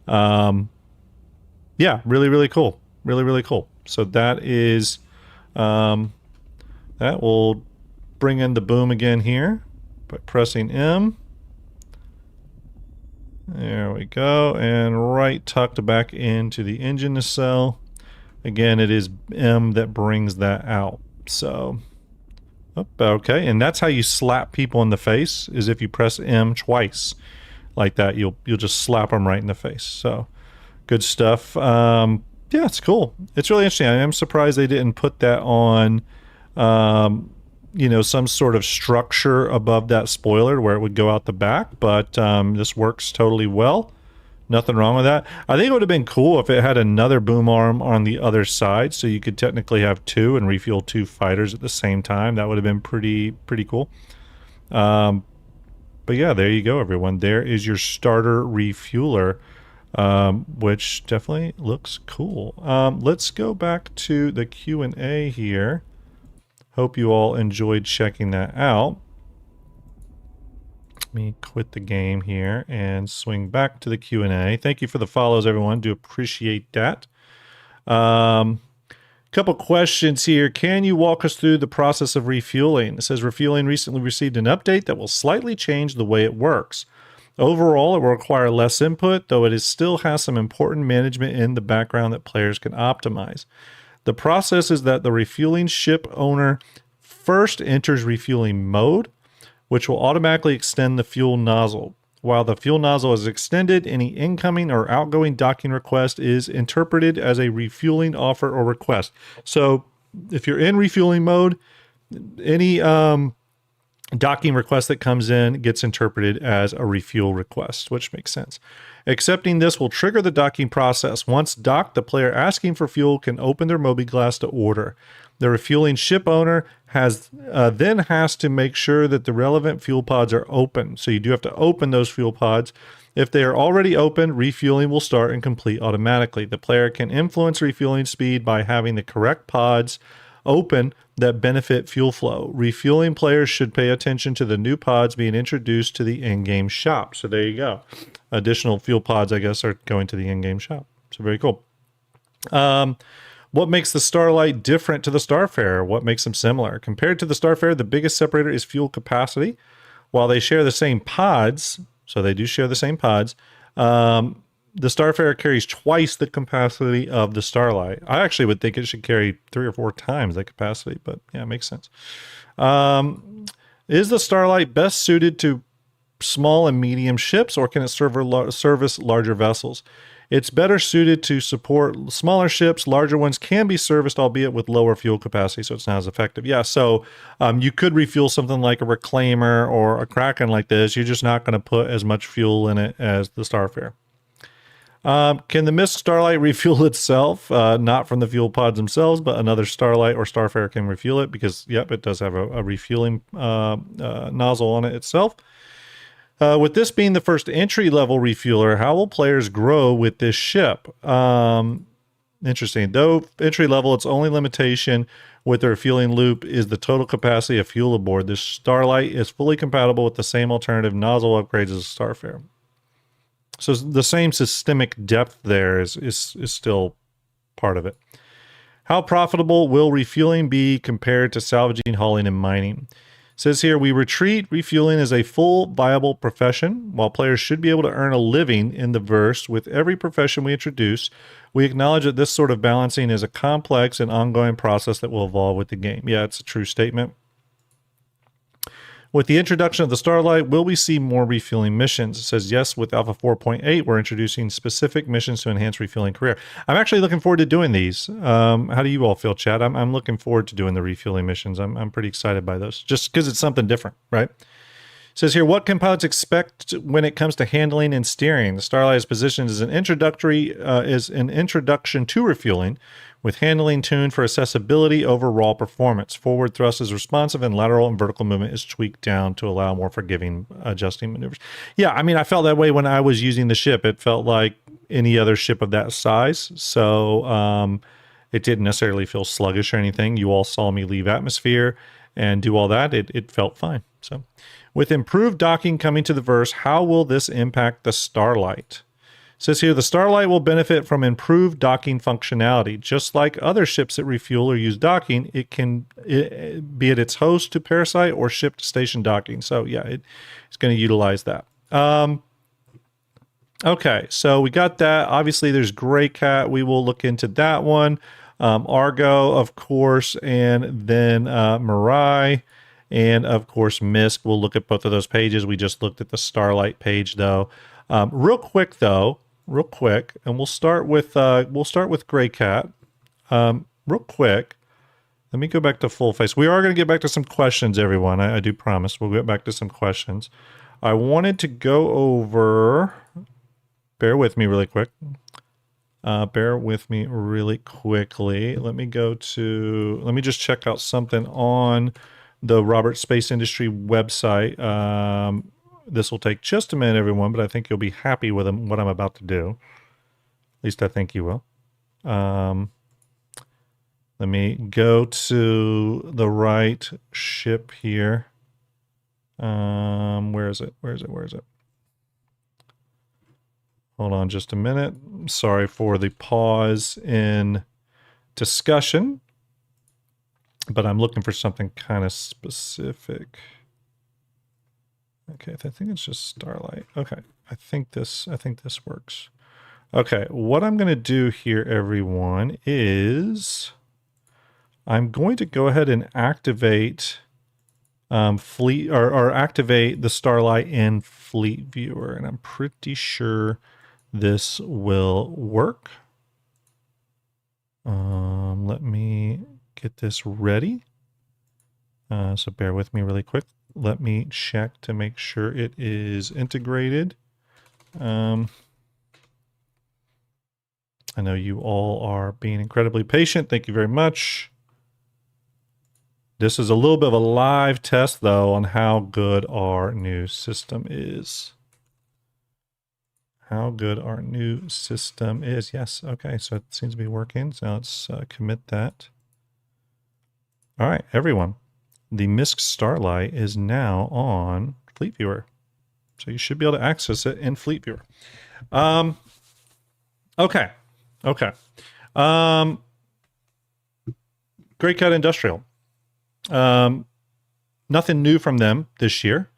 Speaker 1: Yeah, really, really cool. Really, really cool. So that is, that will bring in the boom again here by pressing M. There we go. And right tucked back into the engine nacelle. Again, it is M that brings that out. So, okay. And that's how you slap people in the face, is if you press M twice like that, you'll just slap them right in the face. So, good stuff. Yeah, it's cool. It's really interesting. I am surprised they didn't put that on, you know, some sort of structure above that spoiler where it would go out the back. But this works totally well. Nothing wrong with that. I think it would have been cool if it had another boom arm on the other side, so you could technically have two and refuel two fighters at the same time. That would have been pretty cool. But yeah, there you go, everyone. There is your starter refueler, which definitely looks cool. Let's go back to the Q&A here. Hope you all enjoyed checking that out. Let me quit the game here and swing back to the Q&A. Thank you for the follows, everyone. Do appreciate that. Couple questions here. Can you walk us through the process of refueling? It says Refueling recently received an update that will slightly change the way it works. Overall, it will require less input, though it still has some important management in the background that players can optimize. The process is that the refueling ship owner first enters refueling mode, which will automatically extend the fuel nozzle. While the fuel nozzle is extended, any incoming or outgoing docking request is interpreted as a refueling offer or request. So if you're in refueling mode, any docking request that comes in gets interpreted as a refuel request, which makes sense. Accepting this will trigger the docking process. Once docked, the player asking for fuel can open their Mobi-Glass to order. The refueling ship owner then has to make sure that the relevant fuel pods are open. So you do have to open those fuel pods. If they are already open, refueling will start and complete automatically. The player can influence refueling speed by having the correct pods open that benefit fuel flow. Refueling players should pay attention to the new pods being introduced to the in-game shop. So there you go. Additional fuel pods, I guess, are going to the in-game shop. So very cool. What makes the Starlight different to the Starfarer? What makes them similar? Compared to the Starfarer, the biggest separator is fuel capacity. While they share the same pods, so they do share the same pods, The Starfarer carries twice the capacity of the Starlight. I actually would think it should carry 3 or 4 times the capacity, but yeah, it makes sense. Is the Starlight best suited to small and medium ships, or can it service larger vessels? It's better suited to support smaller ships. Larger ones can be serviced, albeit with lower fuel capacity, so it's not as effective. Yeah, so you could refuel something like a Reclaimer or a Kraken like this. You're just not going to put as much fuel in it as the Starfarer. Can the MISC Starlight refuel itself? Not from the fuel pods themselves, but another Starlight or Starfarer can refuel it because, yep, it does have a refueling nozzle on it itself. With this being the first entry-level refueler, how will players grow with this ship? Interesting. Though entry-level, its only limitation with the refueling loop is the total capacity of fuel aboard. This Starlight is fully compatible with the same alternative nozzle upgrades as a Starfarer. So the same systemic depth there is still part of it. How profitable will refueling be compared to salvaging, hauling, and mining? It says here, we retreat. Refueling is a full viable profession. While players should be able to earn a living in the verse with every profession we introduce, we acknowledge that this sort of balancing is a complex and ongoing process that will evolve with the game. Yeah, it's a true statement. With the introduction of the Starlight, will we see more refueling missions? It says yes, with Alpha 4.8, we're introducing specific missions to enhance refueling career. I'm actually looking forward to doing these. How do you all feel, Chad? I'm looking forward to doing the refueling missions. I'm pretty excited by those, just because it's something different, right? It says here, what can pilots expect when it comes to handling and steering? The Starlight is positioned as an introduction to refueling, with handling tuned for accessibility over raw performance. Forward thrust is responsive, and lateral and vertical movement is tweaked down to allow more forgiving adjusting maneuvers. Yeah, I mean, I felt that way when I was using the ship. It felt like any other ship of that size. So it didn't necessarily feel sluggish or anything. You all saw me leave atmosphere and do all that. It felt fine. So with improved docking coming to the verse, how will this impact the Starlight? It says here, the Starlight will benefit from improved docking functionality. Just like other ships that refuel or use docking, it can be it its host to Parasite or ship to station docking. So yeah, it's going to utilize that. Okay, so we got that. Obviously, there's Grey Cat. We will look into that one. Argo, of course, and then Mirai, and of course MISC. We'll look at both of those pages. We just looked at the Starlight page, though. Real quick, and we'll start with Grey Cat. Real quick, let me go back to full face. We are going to get back to some questions, everyone. I do promise we'll get back to some questions. I wanted to go over. Bear with me really quick. Bear with me really quickly. Let me just check out something on the Robert Space Industry website. This will take just a minute, everyone, but I think you'll be happy with what I'm about to do. At least I think you will. Let me go to the right ship here. Where is it? Hold on just a minute. Sorry for the pause in discussion, but I'm looking for something kind of specific. Okay, I think it's just Starlight. Okay, I think this works. Okay, what I'm going to do here, everyone, is I'm going to go ahead and activate Fleet or activate the Starlight in Fleet Viewer, and I'm pretty sure this will work. Let me get this ready. So bear with me really quick. Let me check to make sure it is integrated. I know you all are being incredibly patient. Thank you very much. This is a little bit of a live test, though, on how good our new system is. How good our new system is. Yes, okay, so it seems to be working. So let's commit that. All right, everyone. The MISC Starlight is now on Fleet Viewer. So you should be able to access it in Fleet Viewer. Okay. Grey Cat Industrial. Nothing new from them this year.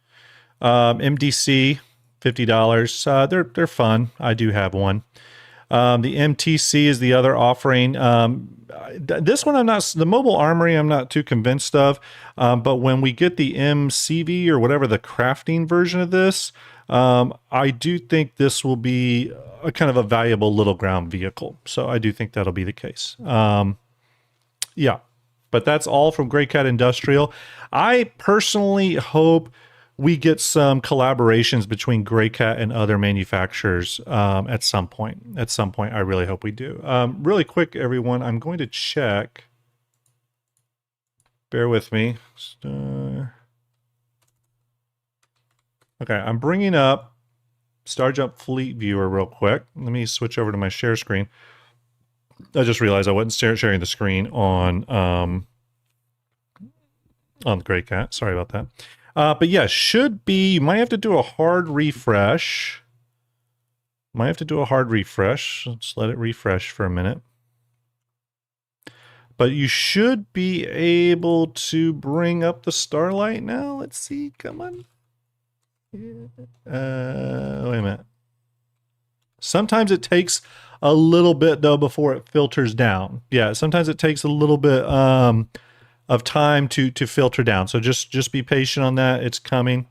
Speaker 1: MDC $50. They're fun. I do have one. The MTC is the other offering. This one the Mobile Armory I'm not too convinced of. But when we get the MCV or whatever the crafting version of this, I do think this will be a kind of a valuable little ground vehicle. So I do think that'll be the case. Yeah, but that's all from Grey Cat Industrial. I personally hope we get some collaborations between Grey Cat and other manufacturers at some point. At some point, I really hope we do. Really quick, everyone, I'm going to check. Bear with me. Okay, I'm bringing up StarJump Fleet Viewer real quick. Let me switch over to my share screen. I just realized I wasn't sharing the screen on the Grey Cat. Sorry about that. But yeah, should be, you might have to do a hard refresh. Let's let it refresh for a minute. But you should be able to bring up the Starlight now. Let's see, come on. Wait a minute. Sometimes it takes a little bit though before it filters down. Yeah, sometimes it takes a little bit of time to filter down. So just be patient on that. It's coming.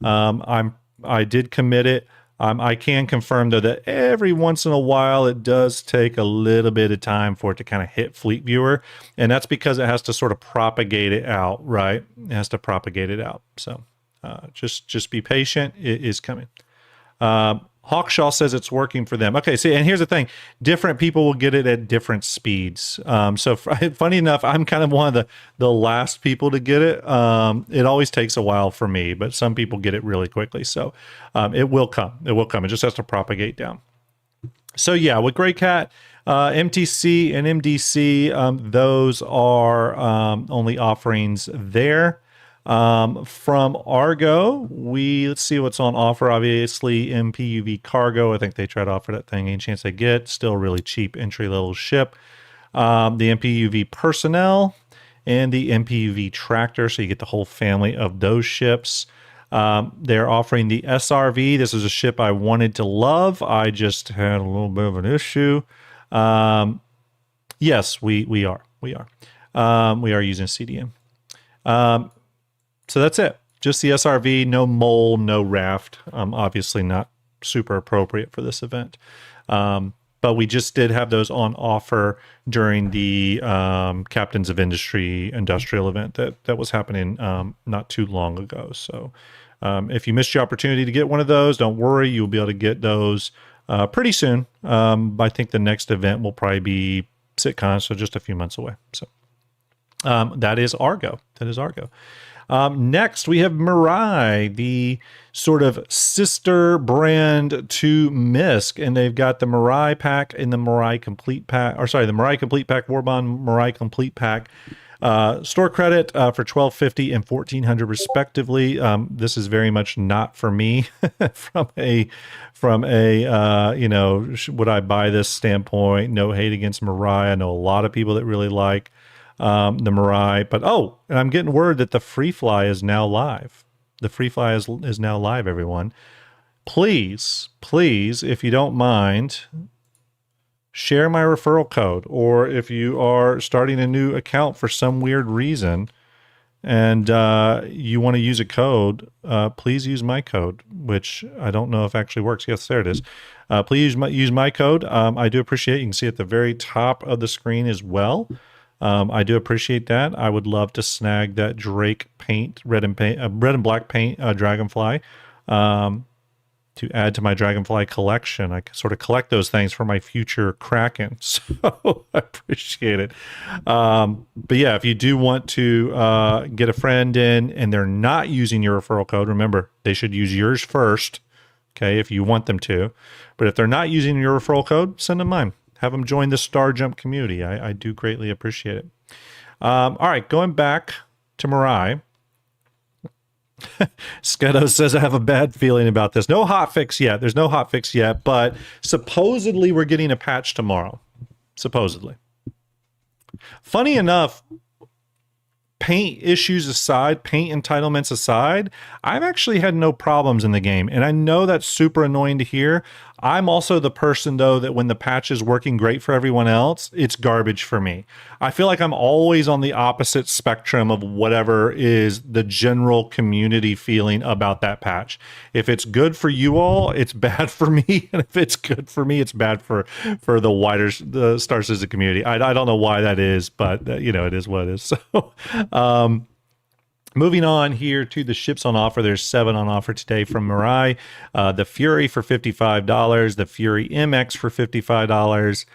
Speaker 1: I did commit it. I can confirm though that every once in a while it does take a little bit of time for it to kind of hit Fleet Viewer, and that's because it has to sort of propagate it out, right? It has to propagate it out. So just be patient. It is coming. Hawkshaw says it's working for them. Okay, see, and here's the thing. Different people will get it at different speeds. So funny enough, I'm kind of one of the last people to get it. It always takes a while for me, but some people get it really quickly. So it will come. It will come. It just has to propagate down. So yeah, with Grey Cat, MTC and MDC, those are only offerings there. From Argo, let's see what's on offer. Obviously, MPUV Cargo. I think they try to offer that thing. Any chance they get. Still really cheap entry level ship. The MPUV Personnel and the MPUV Tractor. So you get the whole family of those ships. They're offering the SRV. This is a ship I wanted to love. I just had a little bit of an issue. Yes, we are. We are using CDM. So that's it. Just the SRV, no mole, no raft. Obviously not super appropriate for this event. But we just did have those on offer during the Captains of Industry industrial event that was happening not too long ago. So if you missed your opportunity to get one of those, don't worry. You'll be able to get those pretty soon. I think the next event will probably be SitCon, so just a few months away. So that is Argo. Next, we have Mirai, the sort of sister brand to MISC, and they've got the Mirai pack and the Mirai Complete pack, or sorry, the Mirai Complete pack, Warbond Mirai Complete pack. Store credit for $1,250 and $1,400 respectively. This is very much not for me from a would I buy this standpoint. No hate against Mirai. I know a lot of people that really like the Mirai, but and I'm getting word that the Free Fly is now live. The Free Fly is now live, everyone. Please, if you don't mind, share my referral code, or if you are starting a new account for some weird reason and you want to use a code, please use my code, which I don't know if actually works. Yes, there it is. Please use my code. I do appreciate it. You can see at the very top of the screen as well. I do appreciate that. I would love to snag that Drake paint, red and black paint Dragonfly to add to my Dragonfly collection. I can sort of collect those things for my future Kraken, so I appreciate it. But yeah, if you do want to get a friend in and they're not using your referral code, remember, they should use yours first, okay, if you want them to. But if they're not using your referral code, send them mine. Have them join the StarJump community. I do greatly appreciate it. All right, going back to Mirai. Skedo says, I have a bad feeling about this. No hotfix yet. There's no hotfix yet, but supposedly we're getting a patch tomorrow. Supposedly. Funny enough, paint issues aside, paint entitlements aside, I've actually had no problems in the game. And I know that's super annoying to hear. I'm also the person, though, that when the patch is working great for everyone else, it's garbage for me. I feel like I'm always on the opposite spectrum of whatever is the general community feeling about that patch. If it's good for you all, it's bad for me. And if it's good for me, it's bad for the Star Citizen community. I don't know why that is, but you know, it is what it is. So, moving on here to the ships on offer, there's 7 on offer today from Mirai. The Fury for $55, the Fury MX for $55.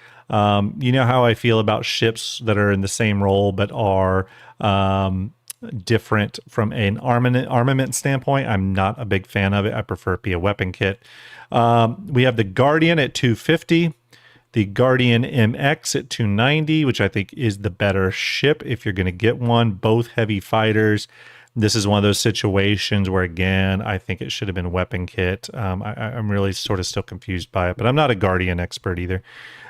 Speaker 1: You know how I feel about ships that are in the same role but are different from an armament standpoint. I'm not a big fan of it. I prefer it be a weapon kit. We have the Guardian at $250. The Guardian MX at $290, which I think is the better ship if you're going to get one. Both heavy fighters. This is one of those situations where, again, I think it should have been a weapon kit. I'm really sort of still confused by it, but I'm not a Guardian expert either.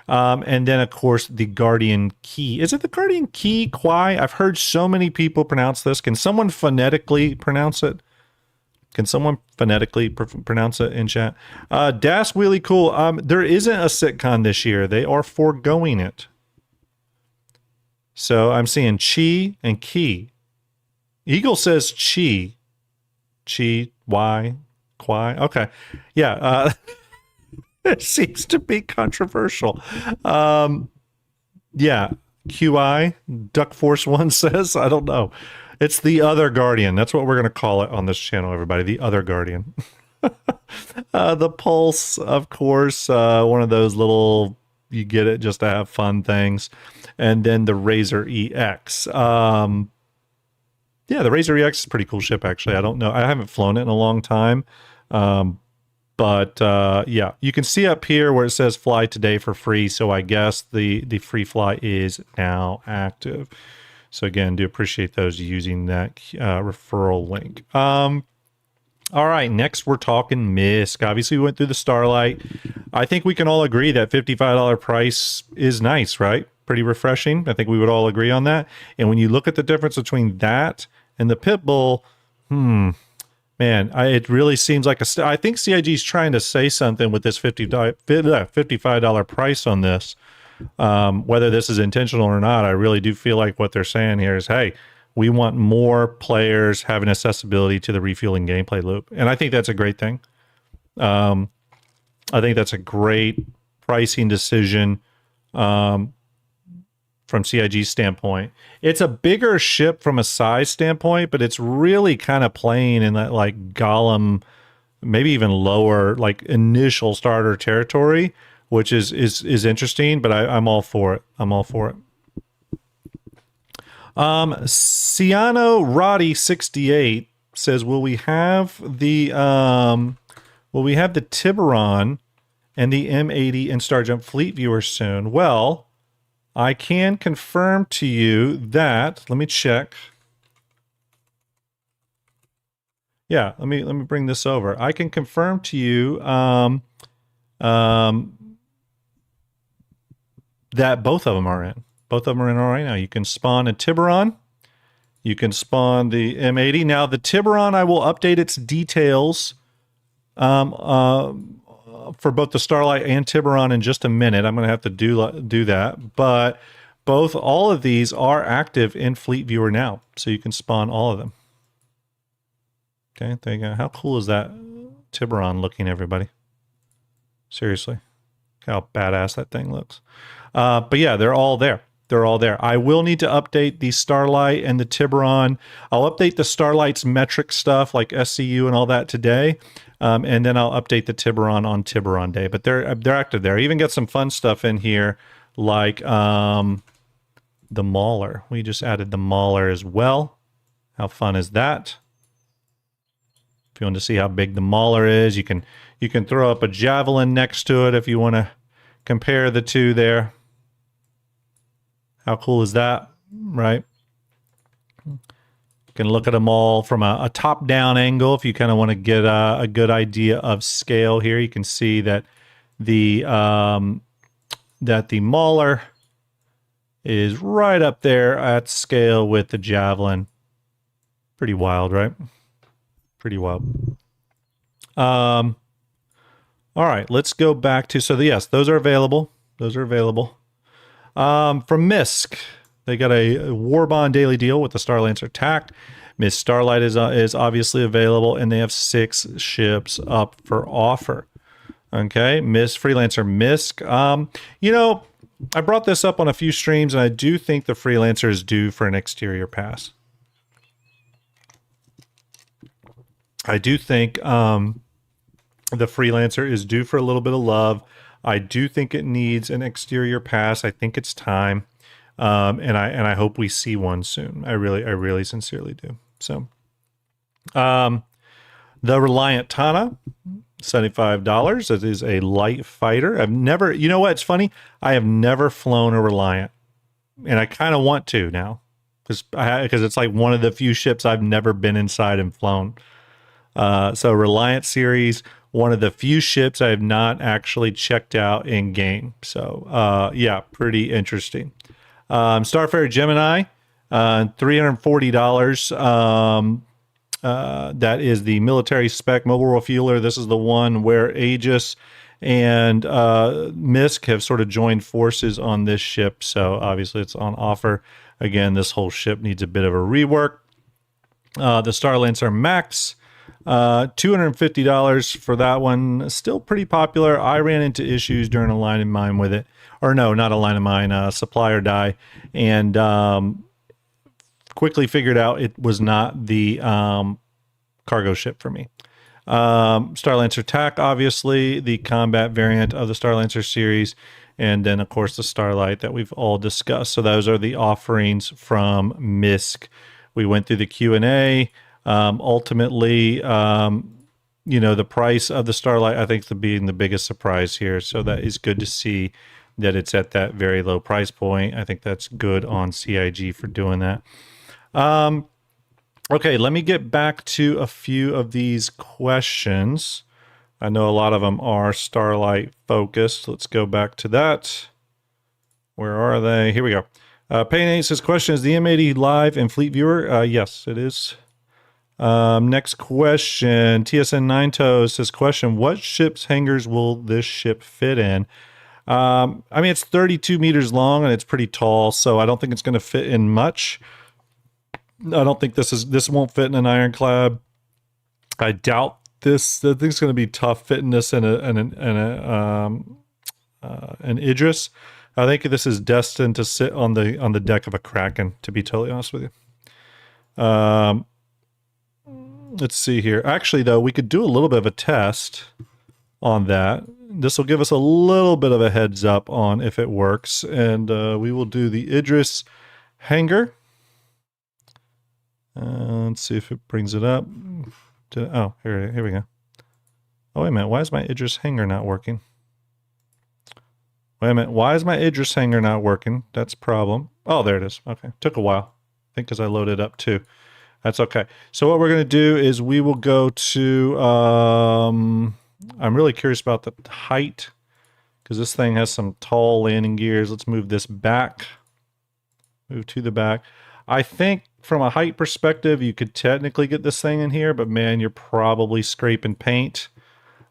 Speaker 1: And then, of course, the Guardian Key. Is it the Guardian Key? Kwai? I've heard so many people pronounce this. Can someone phonetically pronounce it? Can someone phonetically pronounce it in chat? Das Wheelie Cool. There isn't a sitcon this year. They are foregoing it. So I'm seeing Chi and Key. Eagle says Chi. Chi, Y, Kwai. Okay. Yeah. It seems to be controversial. Yeah. QI, Duck Force 1 says, I don't know. It's the other Guardian. That's what we're going to call it on this channel, everybody. The other Guardian. The Pulse, of course. One of those little, you get it just to have fun things. And then the Razor EX. Yeah, the Razor EX is a pretty cool ship, actually. I don't know. I haven't flown it in a long time. But yeah, you can see up here where it says fly today for free. So I guess the free fly is now active. So again, do appreciate those using that referral link. All right, next we're talking MISC. Obviously, we went through the Starlight. I think we can all agree that $55 price is nice, right? Pretty refreshing. I think we would all agree on that. And when you look at the difference between that and the Pitbull, man, it really seems like I think CIG is trying to say something with this $55 price on this. Whether this is intentional or not, I really do feel like what they're saying here is, hey, we want more players having accessibility to the refueling gameplay loop. And I think that's a great thing. I think that's a great pricing decision from CIG's standpoint. It's a bigger ship from a size standpoint, but it's really kind of playing in that like Golem, maybe even lower, like initial starter territory, which is interesting, but I'm all for it. I'm all for it. Ciano Roddy 68 says, will we have the Tiburon and the M80 and StarJump Fleet Viewer soon? Well, I can confirm to you that, let me check. Yeah, let me bring this over. I can confirm to you that both of them are in. Both of them are in right now. You can spawn a Tiburon. You can spawn the M80. Now, the Tiburon, I will update its details for both the Starlight and Tiburon in just a minute. I'm going to have to do that. But all of these are active in Fleet Viewer now. So you can spawn all of them. Okay, there you go. How cool is that Tiburon looking, everybody? Seriously. How badass that thing looks. But yeah, they're all there. They're all there. I will need to update the Starlight and the Tiburon. I'll update the Starlight's metric stuff like SCU and all that today. And then I'll update the Tiburon on Tiburon Day. But they're active there. I even got some fun stuff in here like the Mauler. We just added the Mauler as well. How fun is that? If you want to see how big the Mauler is, you can throw up a Javelin next to it if you want to compare the two there. How cool is that, right? You can look at them all from a top-down angle if you kind of want to get a good idea of scale here. You can see that the Mauler is right up there at scale with the Javelin. Pretty wild, right? Pretty wild. All right, let's go back to, so yes, those are available. Those are available. From MISC, they got a War Bond daily deal with the Starlancer attack. MISC Starlight is obviously available, and they have 6 ships up for offer. Okay, MISC Freelancer MISC. You know, I brought this up on a few streams, and I do think the Freelancer is due for an exterior pass. I do think the Freelancer is due for a little bit of love. I do think it needs an exterior pass. I think it's time, and I hope we see one soon. I really sincerely do. So, the Reliant Tana, $75. It is a light fighter. I've never, you know what? It's funny. I have never flown a Reliant, and I kind of want to now, because it's like one of the few ships I've never been inside and flown. So Reliant series, one of the few ships I have not actually checked out in game. So yeah, pretty interesting. Starfarer Gemini, $340. That is the military spec mobile refueler. This is the one where Aegis and MISC have sort of joined forces on this ship. So obviously it's on offer. Again, this whole ship needs a bit of a rework. The Starlancer Max, $250 for that one. Still pretty popular. I ran into issues during a line of mine with it. Or no, not a line of mine, supply or die. And quickly figured out it was not the cargo ship for me. Starlancer Attack, obviously, the combat variant of the Starlancer series. And then, of course, the Starlight that we've all discussed. So those are the offerings from MISC. We went through the Q&A. Ultimately, you know, the price of the Starlight, I think, being the biggest surprise here. So that is good to see that it's at that very low price point. I think that's good on CIG for doing that. Okay, let me get back to a few of these questions. I know a lot of them are Starlight focused. Let's go back to that. Where are they? Here we go. Payne 8 says, question, is the M80 live in Fleet Viewer? Yes, it is. Next question. TSN 9 Toes says, question, what ship's hangars will this ship fit in? I mean, it's 32 meters long and it's pretty tall, so I don't think it's going to fit in much. I don't think this won't fit in an ironclad. I doubt this. I think it's going to be tough fitting this in an Idris. I think this is destined to sit on the deck of a Kraken, to be totally honest with you. Let's see here. Actually, though, we could do a little bit of a test on that. This will give us a little bit of a heads up on if it works. And we will do the Idris hangar. Let's see if it brings it up. Oh, here we go. Oh, wait a minute. Why is my Idris hangar not working? Wait a minute. Why is my Idris hangar not working? That's a problem. Oh, there it is. Okay. Took a while. I think because I loaded up too. That's okay. So what we're going to do is we will go to... I'm really curious about the height because this thing has some tall landing gears. Let's move this back. Move to the back. I think from a height perspective, you could technically get this thing in here, but man, you're probably scraping paint.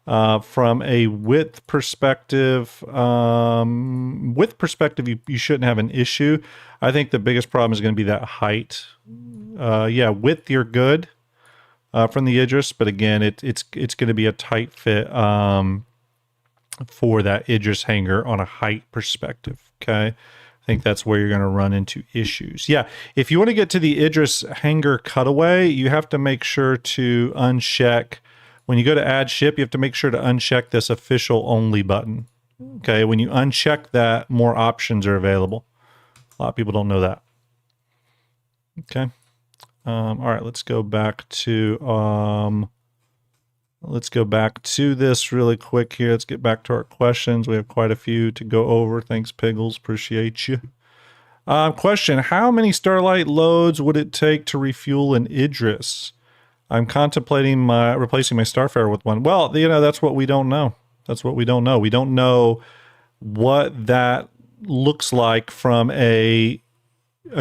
Speaker 1: From a width perspective, you shouldn't have an issue. I think the biggest problem is going to be that height. Yeah, width, you're good from the Idris, but again, it's going to be a tight fit for that Idris hangar on a height perspective. Okay. I think that's where you're going to run into issues. Yeah, if you want to get to the Idris hangar cutaway, you have to make sure to uncheck. When you go to add ship, you have to make sure to uncheck this official only button. Okay, when you uncheck that, more options are available. A lot of people don't know that. Okay. All right, let's go back to this really quick here. Let's get back to our questions. We have quite a few to go over. Thanks, Piggles. Appreciate you. Question, how many Starlight loads would it take to refuel an Idris? I'm contemplating replacing my Starfarer with one. Well, you know, that's what we don't know. That's what we don't know. We don't know what that looks like from a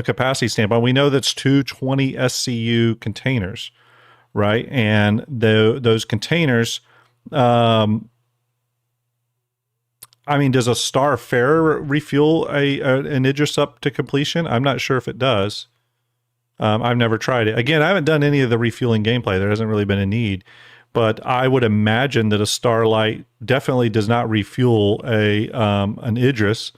Speaker 1: capacity standpoint. We know that's 220 SCU containers, right? And those containers, I mean, does a Starfarer refuel an Idris up to completion? I'm not sure if it does. I've never tried it. Again, I haven't done any of the refueling gameplay. There hasn't really been a need. But I would imagine that a Starlight definitely does not refuel an Idris.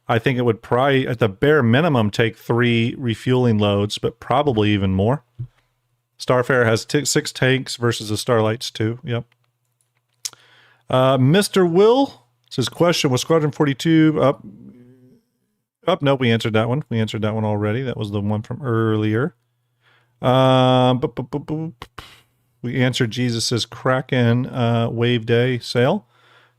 Speaker 1: I think it would probably, at the bare minimum, take 3 refueling loads, but probably even more. Starfarer has 6 tanks versus the Starlight's 2. Yep. Mr. Will says, question, was Squadron 42 up? Nope, we answered that one. We answered that one already. That was the one from earlier. We answered Jesus's Kraken Wave Day sale.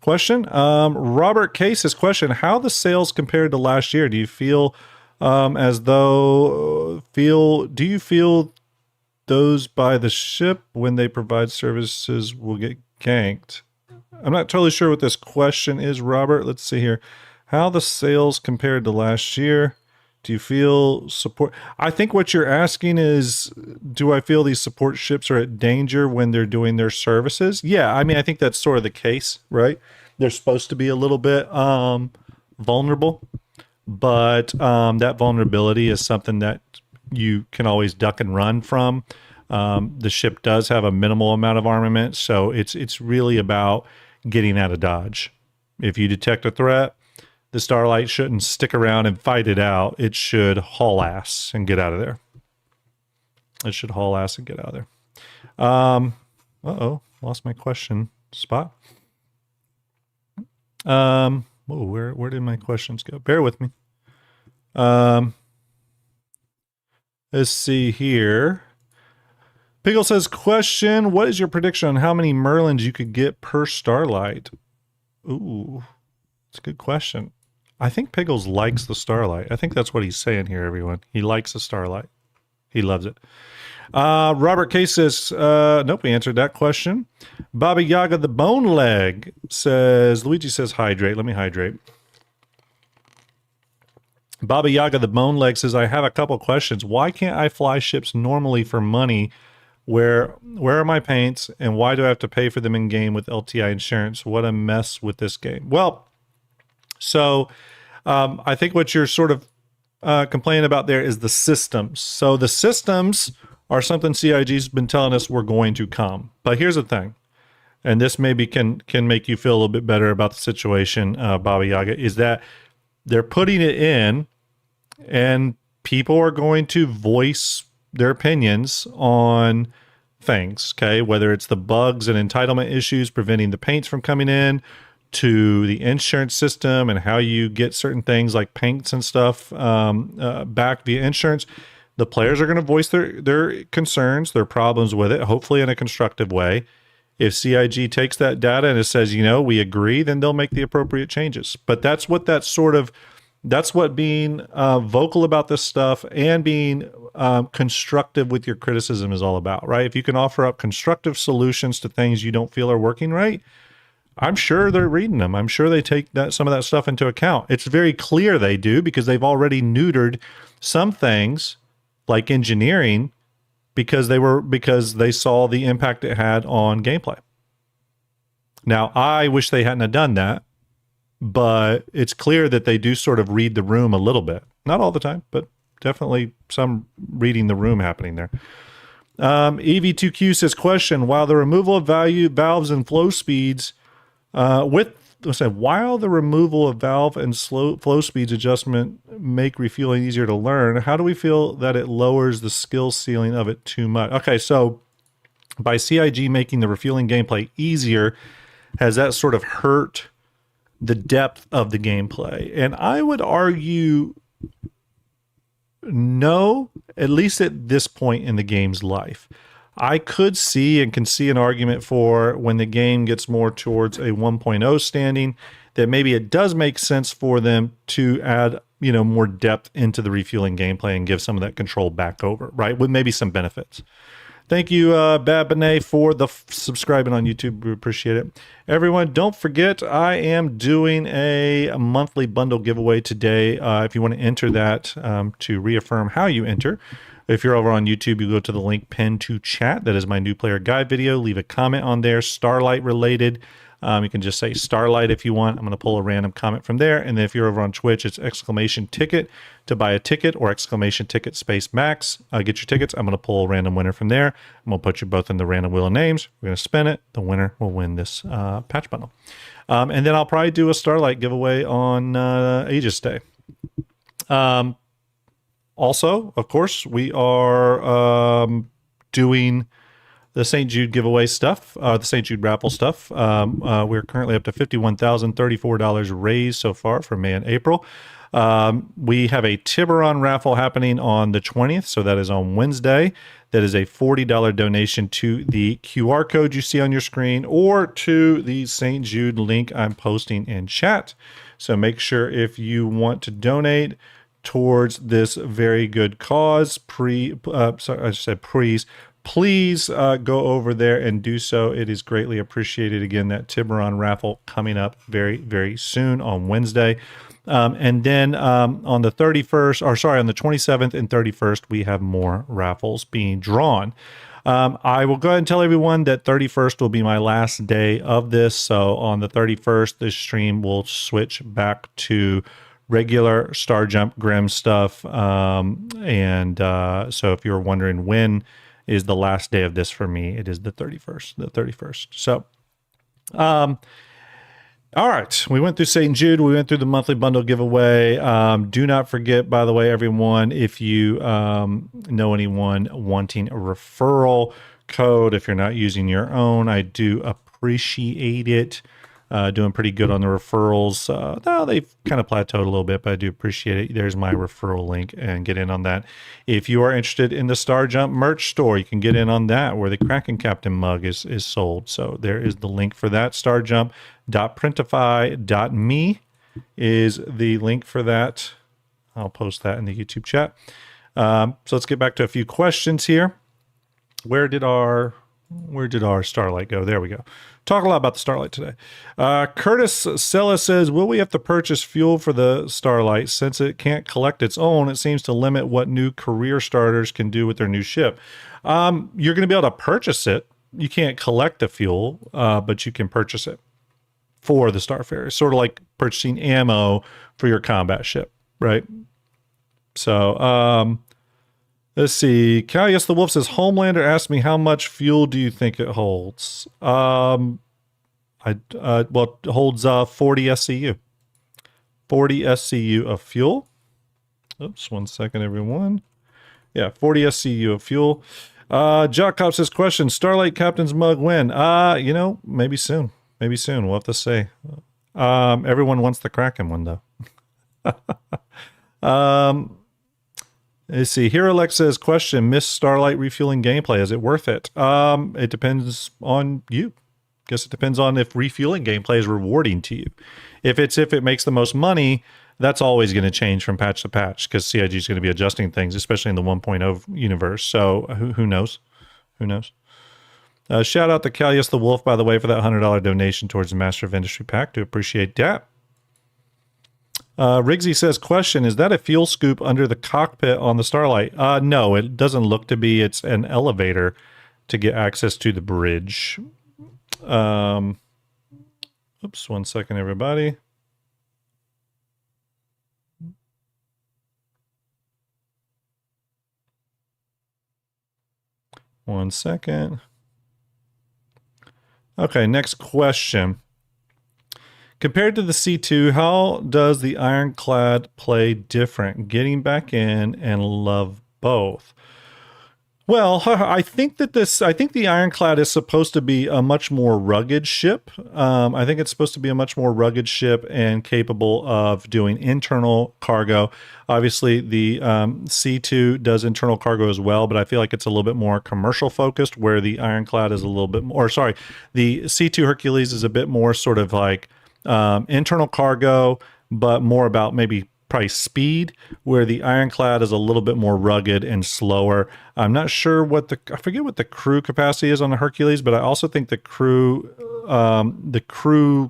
Speaker 1: Question. Robert Case's question, how the sales compared to last year? Do you feel do you feel those by the ship when they provide services will get ganked? I'm not totally sure what this question is, Robert. Let's see here. How the sales compared to last year? Do you feel support? I think what you're asking is, do I feel these support ships are at danger when they're doing their services? Yeah, I mean, I think that's sort of the case, right? They're supposed to be a little bit vulnerable, but that vulnerability is something that you can always duck and run from. The ship does have a minimal amount of armament, so it's really about getting out of dodge. If you detect a threat, the Starlight shouldn't stick around and fight it out. It should haul ass and get out of there. It should haul ass and get out of there. Lost my question spot. Where did my questions go? Bear with me. Let's see here. Piggle says, question, what is your prediction on how many Merlins you could get per Starlight? Ooh, that's a good question. I think Piggles likes the Starlight. I think that's what he's saying here, everyone. He likes the Starlight. He loves it. Robert K says, nope, we answered that question. Baba Yaga the Bone Leg says, Luigi says hydrate. Let me hydrate. Baba Yaga the Bone Leg says, I have a couple questions. Why can't I fly ships normally for money? Where are my paints, and why do I have to pay for them in game with LTI insurance? What a mess with this game. Well, so I think what you're sort of complaining about there is the systems. So the systems are something CIG's been telling us we're going to come. But here's the thing, and this maybe can make you feel a little bit better about the situation, Baba Yaga, is that they're putting it in, and people are going to voice their opinions on things, okay? Whether it's the bugs and entitlement issues preventing the paints from coming in, to the insurance system and how you get certain things like paints and stuff back via insurance. The players are going to voice their concerns, their problems with it, hopefully in a constructive way. If CIG takes that data and it says, we agree, then they'll make the appropriate changes. But that's what being vocal about this stuff and being constructive with your criticism is all about, right? If you can offer up constructive solutions to things you don't feel are working right, I'm sure they're reading them. I'm sure they take some of that stuff into account. It's very clear they do, because they've already neutered some things like engineering because they saw the impact it had on gameplay. Now, I wish they hadn't have done that, but it's clear that they do sort of read the room a little bit. Not all the time, but definitely some reading the room happening there. EV2Q says, question, while the removal of valves and flow speeds while the removal of valve and flow speeds adjustment make refueling easier to learn, how do we feel that it lowers the skill ceiling of it too much? Okay, so by CIG making the refueling gameplay easier, has that sort of hurt the depth of the gameplay? And I would argue no, at least at this point in the game's life. I could see and can see an argument for when the game gets more towards a 1.0 standing, that maybe it does make sense for them to add, more depth into the refueling gameplay and give some of that control back over, right? With maybe some benefits. Thank you, Bad Benet, for the subscribing on YouTube. We appreciate it. Everyone, don't forget, I am doing a monthly bundle giveaway today. If you want to enter that, to reaffirm how you enter, if you're over on YouTube, you go to the link pinned to chat. That is my new player guide video. Leave a comment on there, Starlight related. You can just say Starlight if you want. I'm going to pull a random comment from there. And then if you're over on Twitch, it's exclamation ticket to buy a ticket or exclamation ticket space max. Get your tickets. I'm going to pull a random winner from there. I'm going to put you both in the random wheel of names. We're going to spin it. The winner will win this patch bundle. And then I'll probably do a Starlight giveaway on Aegis Day. Also, of course, we are doing the St. Jude giveaway stuff, the St. Jude raffle stuff. We're currently up to $51,034 raised so far for May and April. We have a Tiburon raffle happening on the 20th, so that is on Wednesday. That is a $40 donation to the QR code you see on your screen or to the St. Jude link I'm posting in chat. So make sure if you want to donate towards this very good cause, please go over there and do so. It is greatly appreciated. Again, that Tiburon raffle coming up very, very soon on Wednesday. And then on the 31st, or sorry, on the 27th and 31st, we have more raffles being drawn. I will go ahead and tell everyone that 31st will be my last day of this. So on the 31st, this stream will switch back to regular StarJump Grim stuff. So if you're wondering when is the last day of this for me, it is the 31st. So, all right, we went through St. Jude. We went through the monthly bundle giveaway. Do not forget, by the way, everyone, if you know anyone wanting a referral code, if you're not using your own, I do appreciate it. Doing pretty good on the referrals. Now they've kind of plateaued a little bit, but I do appreciate it. There's my referral link and get in on that. If you are interested in the StarJump merch store, you can get in on that where the Kraken Captain mug is sold. So there is the link for that. Starjump.printify.me is the link for that. I'll post that in the YouTube chat. So let's get back to a few questions here. Where did our Starlight go? There we go. Talk a lot about the Starlight today. Curtis Sella says, will we have to purchase fuel for the Starlight? Since it can't collect its own, it seems to limit what new career starters can do with their new ship. You're going to be able to purchase it. You can't collect the fuel, but you can purchase it for the Starfarer. Sort of like purchasing ammo for your combat ship, right? So, let's see. Callius the Wolf says, Homelander asked me how much fuel do you think it holds? Well, it holds 40 SCU. 40 SCU of fuel. Oops, 1 second, everyone. Yeah, 40 SCU of fuel. Jock Cop says, question, Starlight Captain's mug when? Maybe soon. Maybe soon. We'll have to say. Everyone wants the Kraken one, though. Let's see. Here Alex says, question, Miss Starlight refueling gameplay. Is it worth it? It depends on you. Guess it depends on if refueling gameplay is rewarding to you. If it makes the most money, that's always going to change from patch to patch because CIG is going to be adjusting things, especially in the 1.0 universe. So who knows? Who knows? Shout out to Callius the Wolf, by the way, for that $100 donation towards the Master of Industry pack. Do appreciate that. Riggsy says, question, is that a fuel scoop under the cockpit on the Starlight? No, it doesn't look to be. It's an elevator to get access to the bridge. Oops, 1 second, everybody. One second. Okay, next question. Compared to the C2, how does the Ironclad play different? Getting back in and love both. Well, I think the Ironclad is supposed to be a much more rugged ship. I think it's supposed to be a much more rugged ship and capable of doing internal cargo. Obviously, the C2 does internal cargo as well, but I feel like it's a little bit more commercial focused, where the Ironclad is a little bit more, the C2 Hercules is a bit more sort of like internal cargo, but more about maybe probably speed, where the Ironclad is a little bit more rugged and slower. I'm not sure I forget what the crew capacity is on the Hercules, but I also think the crew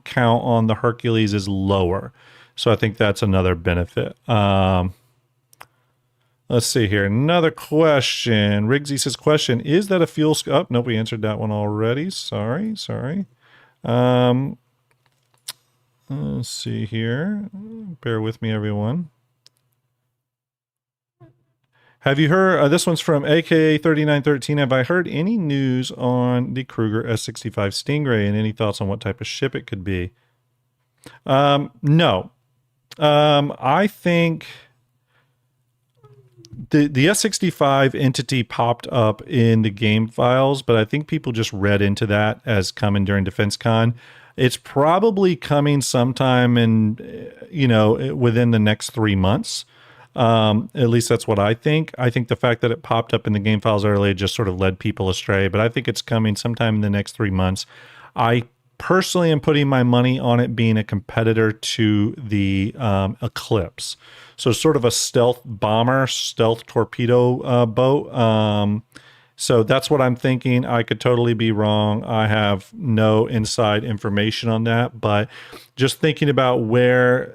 Speaker 1: count on the Hercules is lower. So I think that's another benefit. Let's see here. Another question. Riggsy says, question, is that a fuel... Oh, nope, we answered that one already. Sorry. Let's see here. Bear with me, everyone. Have you heard... this one's from AKA 3913. Have I heard any news on the Kruger S-65 Stingray and any thoughts on what type of ship it could be? No. I think... The S-65 entity popped up in the game files, but I think people just read into that as coming during DefenseCon. It's probably coming sometime in, within the next 3 months. At least that's what I think. I think the fact that it popped up in the game files early just sort of led people astray, but I think it's coming sometime in the next 3 months. I personally am putting my money on it being a competitor to the Eclipse. So sort of a stealth bomber, stealth torpedo boat. So that's what I'm thinking. I could totally be wrong. I have no inside information on that, but just thinking about where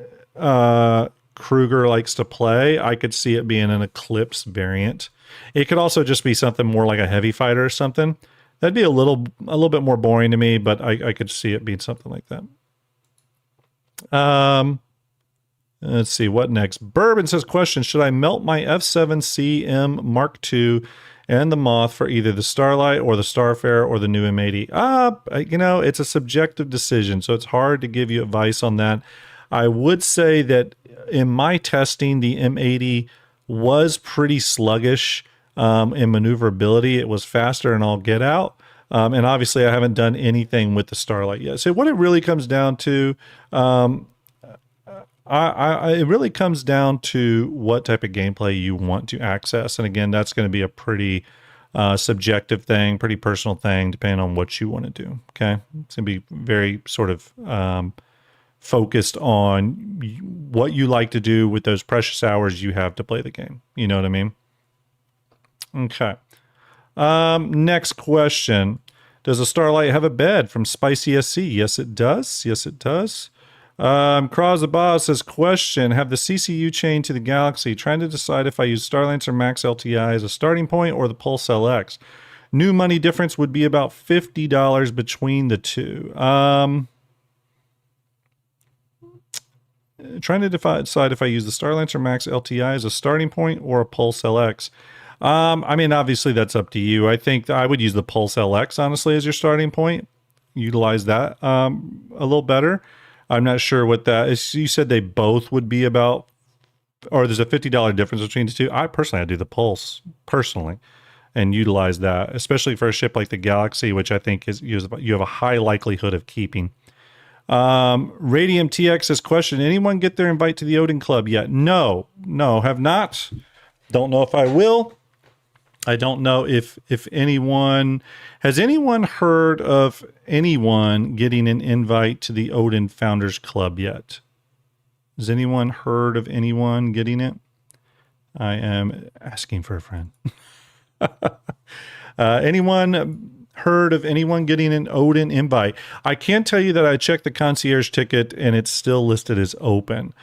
Speaker 1: Kruger likes to play, I could see it being an Eclipse variant. It could also just be something more like a heavy fighter or something. That'd be a little bit more boring to me, but I could see it being something like that. Let's see, what next? Bourbon says, question, should I melt my F7CM Mark II and the Moth for either the Starlight or the Starfarer or the new M80? It's a subjective decision, so it's hard to give you advice on that. I would say that in my testing, the M80 was pretty sluggish in maneuverability. It was faster and all get out. And obviously I haven't done anything with the Starlight yet. So what it really comes down to, it really comes down to what type of gameplay you want to access. And again, that's going to be a pretty subjective thing, pretty personal thing, depending on what you want to do. Okay. It's going to be very sort of focused on what you like to do with those precious hours you have to play the game. You know what I mean? Okay. Next question. Does a Starlight have a bed? From Spicy SC? Yes, it does. Yes, it does. Cross the Boss says, question, have the CCU chain to the Galaxy, trying to decide if I use Starlights or Max LTI as a starting point or the Pulse LX. New money difference would be about $50 between the two. Trying to decide if I use the Starlights or Max LTI as a starting point or a Pulse LX. Obviously that's up to you. I think I would use the Pulse LX, honestly, as your starting point. Utilize that a little better. I'm not sure what that is. You said they both would be about, or there's a $50 difference between the two. I'd do the Pulse personally and utilize that, especially for a ship like the Galaxy, which I think is you have a high likelihood of keeping. Radium TX says, question, anyone get their invite to the Odin Club yet? No, have not. Don't know if I will. I don't know if anyone... Has anyone heard of anyone getting an invite to the Odin Founders Club yet? Has anyone heard of anyone getting it? I am asking for a friend. Anyone heard of anyone getting an Odin invite? I can tell you that I checked the concierge ticket and it's still listed as open.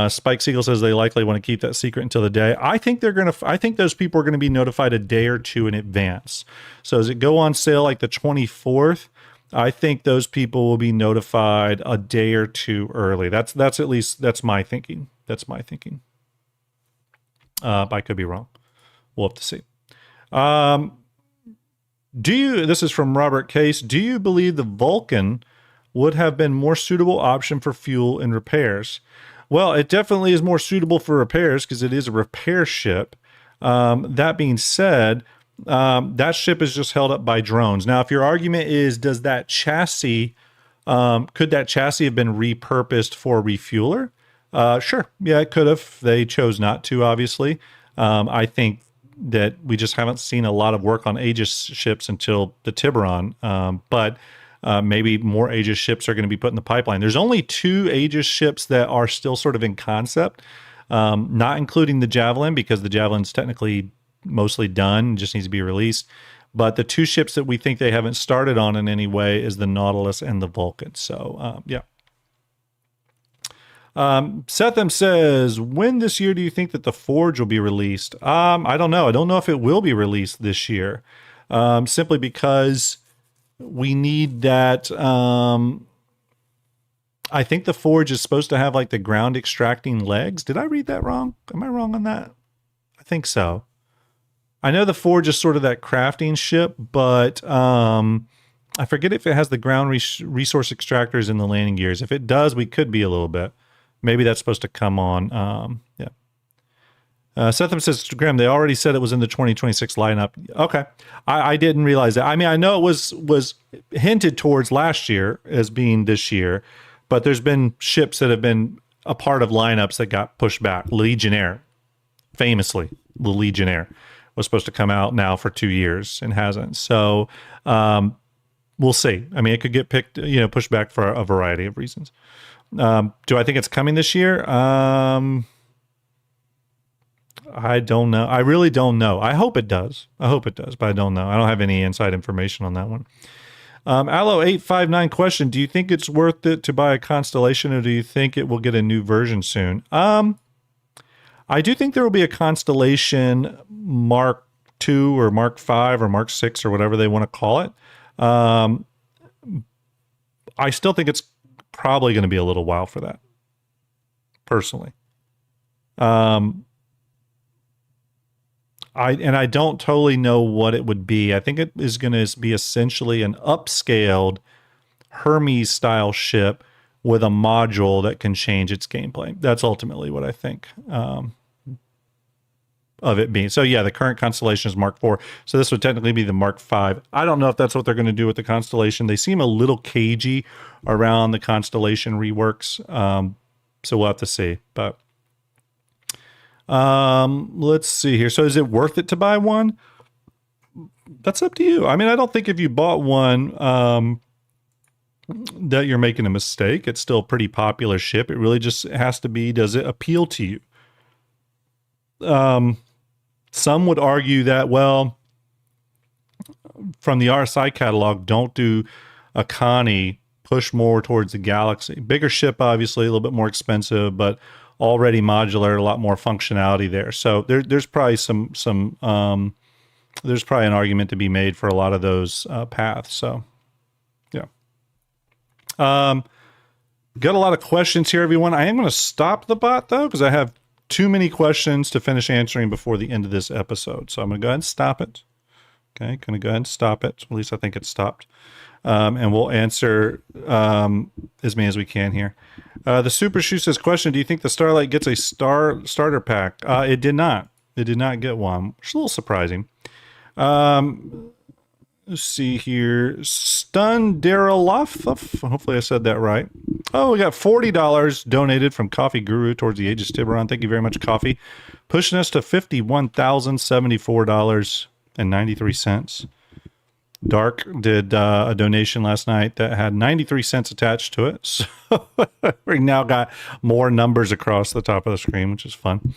Speaker 1: Spike Siegel says they likely want to keep that secret until the day. I think those people are going to be notified a day or two in advance. So as it go on sale like the 24th, I think those people will be notified a day or two early. That's my thinking. That's my thinking. I could be wrong. We'll have to see. This is from Robert Case. Do you believe the Vulcan would have been more suitable option for fuel and repairs? Well, it definitely is more suitable for repairs because it is a repair ship. That being said, that ship is just held up by drones. Now, if your argument is, does that chassis, could that chassis have been repurposed for refueler? Sure. Yeah, it could have. They chose not to, obviously. I think that we just haven't seen a lot of work on Aegis ships until the Tiburon. But maybe more Aegis ships are going to be put in the pipeline. There's only 2 Aegis ships that are still sort of in concept. not including the Javelin because the Javelin's technically mostly done, just needs to be released. But the 2 ships that we think they haven't started on in any way is the Nautilus and the Vulcan. So, yeah. Setham says, when this year do you think that the Forge will be released? I don't know. I don't know if it will be released this year. Simply because we need that. I think the Forge is supposed to have like the ground extracting legs. Did I read that wrong? Am I wrong on that? I think so. I know the Forge is sort of that crafting ship, but I forget if it has the ground resource extractors in the landing gears. If it does, we could be a little bit. Maybe that's supposed to come on. Yeah. Setham says, Graham, they already said it was in the 2026 lineup. Okay. I didn't realize that. I mean, I know it was hinted towards last year as being this year, but there's been ships that have been a part of lineups that got pushed back. Legionnaire, famously, the Legionnaire was supposed to come out now for 2 years and hasn't. So we'll see. I mean, it could get picked, pushed back for a variety of reasons. Do I think it's coming this year? I don't know. I really don't know. I hope it does. But I don't know. I don't have any inside information on that one. Allo859 question, do you think it's worth it to buy a Constellation, or do you think it will get a new version soon? I do think there will be a Constellation Mark II or Mark V or Mark VI or whatever they want to call it. I still think it's probably going to be a little while for that, personally. I don't totally know what it would be. I think it is going to be essentially an upscaled Hermes style ship with a module that can change its gameplay. That's ultimately what I think of it being. So yeah, the current Constellation is Mark IV. So this would technically be the Mark V. I don't know if that's what they're going to do with the Constellation. They seem a little cagey around the Constellation reworks. So we'll have to see. But let's see here. So is it worth it to buy one? That's up to you. I mean, I don't think if you bought one that you're making a mistake. It's still a pretty popular ship. It really just has to be, does it appeal to you? Some would argue that, well, from the RSI catalog, don't do a Connie, push more towards the Galaxy. Bigger ship, obviously, a little bit more expensive, but already modular, a lot more functionality there. So there's probably there's probably an argument to be made for a lot of those paths. So, yeah. Got a lot of questions here, everyone. I am going to stop the bot, though, because I have too many questions to finish answering before the end of this episode. So I'm going to go ahead and stop it. Okay, going to go ahead and stop it. At least I think it's stopped. And we'll answer as many as we can here. The Super Shoe says, question, do you think the Starlight gets a starter pack? It did not. It did not get one, which is a little surprising. Let's see here. Stundaraloff. Hopefully I said that right. Oh, we got $40 donated from Coffee Guru towards the Aegis Tiburon. Thank you very much, Coffee. Pushing us to $51,074.93. Dark did a donation last night that had 93 cents attached to it. So we now got more numbers across the top of the screen, which is fun.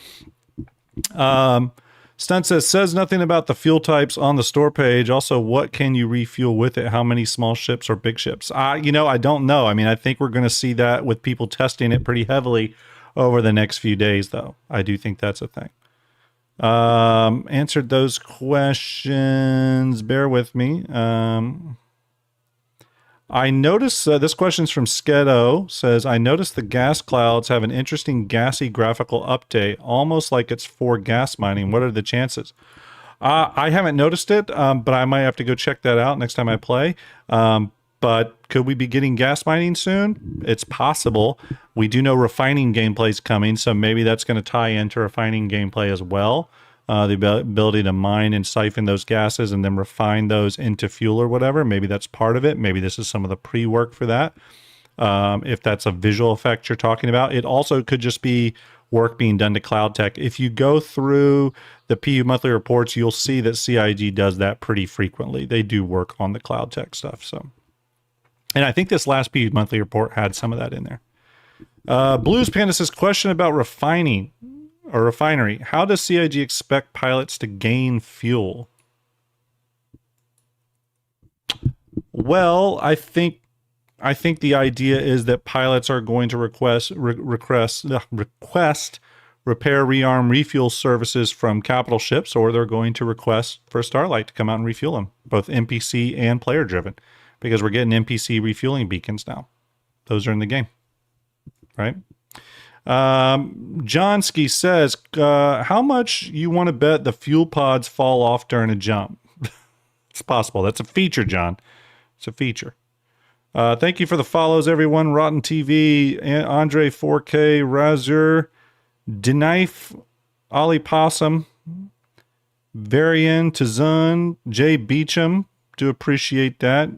Speaker 1: Stunt says nothing about the fuel types on the store page. Also, what can you refuel with it? How many small ships or big ships? I don't know. I mean, I think we're going to see that with people testing it pretty heavily over the next few days, though. I do think that's a thing. Answered those questions. Bear with me. I noticed this question's from Skedo. Says, I noticed the gas clouds have an interesting gassy graphical update, almost like it's for gas mining. What are the chances? I haven't noticed it, but I might have to go check that out next time I play. But could we be getting gas mining soon? It's possible. We do know refining gameplay is coming, so maybe that's going to tie into refining gameplay as well. The ability to mine and siphon those gases and then refine those into fuel or whatever. Maybe that's part of it. Maybe this is some of the pre-work for that. If that's a visual effect you're talking about. It also could just be work being done to Cloud Tech. If you go through the PU monthly reports, you'll see that CIG does that pretty frequently. They do work on the Cloud Tech stuff. So, and I think this last PU monthly report had some of that in there. Blues Panda says, question about refining. a refinery. How does CIG expect pilots to gain fuel? Well, I think the idea is that pilots are going to request repair, rearm, refuel services from capital ships, or they're going to request for Starlight to come out and refuel them, both NPC and player driven, because we're getting NPC refueling beacons now. Those are in the game, right? Johnsky says, how much you want to bet the fuel pods fall off during a jump? It's possible. That's a feature, John. It's a feature. Thank you for the follows, everyone. Rotten TV, Andre 4K, Razur, Denif, Ali Possum, Varian, Tazun, Jay Beecham. Do appreciate that.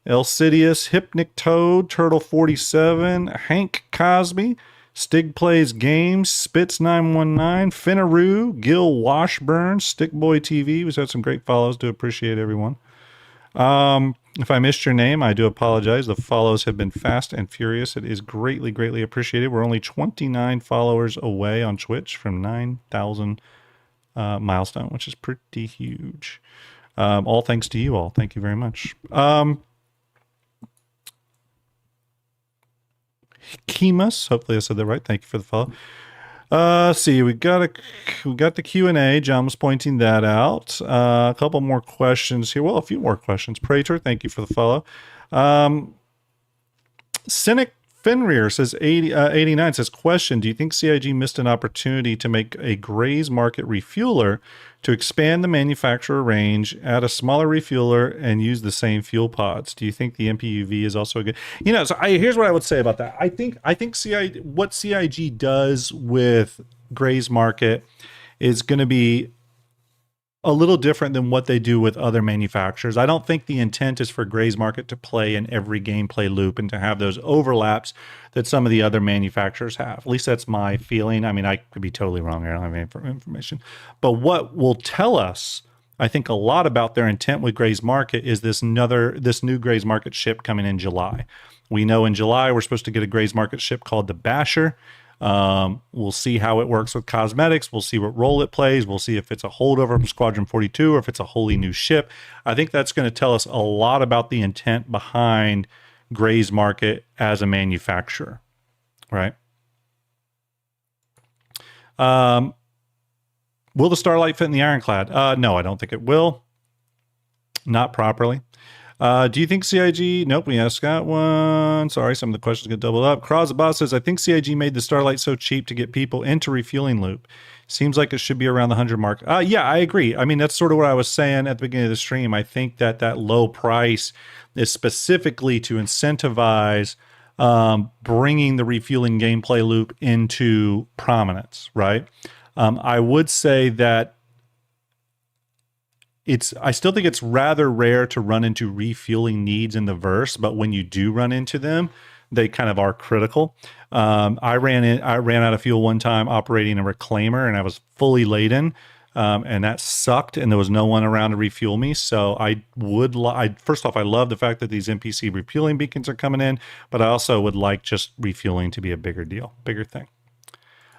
Speaker 1: Elsidious, Hypnic Toad, Turtle 47, Hank Cosby, Stig Plays Games, Spitz 919, Finaroo, Gil Washburn, Stickboy TV. We've had some great follows. Do appreciate everyone. If I missed your name, I do apologize. The follows have been fast and furious. It is greatly, greatly appreciated. We're only 29 followers away on Twitch from 9,000 milestone, which is pretty huge. All thanks to you all. Thank you very much. Kimas, hopefully I said that right. Thank you for the follow. See, we got the Q&A. John was pointing that out. A couple more questions here. Well, a few more questions. Praetor, thank you for the follow. Cynic Fenrir says 89 says, question, do you think CIG missed an opportunity to make a Gray's Market refueler to expand the manufacturer range, add a smaller refueler, and use the same fuel pods? Do you think the MPUV is also a good... here's what I would say about that. I think what CIG does with Gray's Market is going to be a little different than what they do with other manufacturers. I don't think the intent is for Gray's Market to play in every gameplay loop and to have those overlaps that some of the other manufacturers have. At least that's my feeling. I mean, I could be totally wrong. I don't have any information. But what will tell us, I think, a lot about their intent with Gray's Market is this new Gray's Market ship coming in July. We know in July we're supposed to get a Gray's Market ship called the Basher. We'll see how it works with cosmetics. We'll see what role it plays. We'll see if it's a holdover from Squadron 42 or if it's a wholly new ship. I think that's going to tell us a lot about the intent behind Gray's Market as a manufacturer, right? Will the Starlight fit in the Ironclad? No, I don't think it will. Not properly. Do you think CIG... Nope, we asked Scott one. Sorry, some of the questions get doubled up. Krozabas says, I think CIG made the Starlight so cheap to get people into refueling loop. Seems like it should be around the 100 mark. Yeah, I agree. I mean, that's sort of what I was saying at the beginning of the stream. I think that low price is specifically to incentivize bringing the refueling gameplay loop into prominence, right? I would say that I still think it's rather rare to run into refueling needs in the verse, but when you do run into them, they kind of are critical. I ran out of fuel one time operating a reclaimer, and I was fully laden, and that sucked, and there was no one around to refuel me. So first off, I love the fact that these NPC refueling beacons are coming in, but I also would like just refueling to be a bigger thing.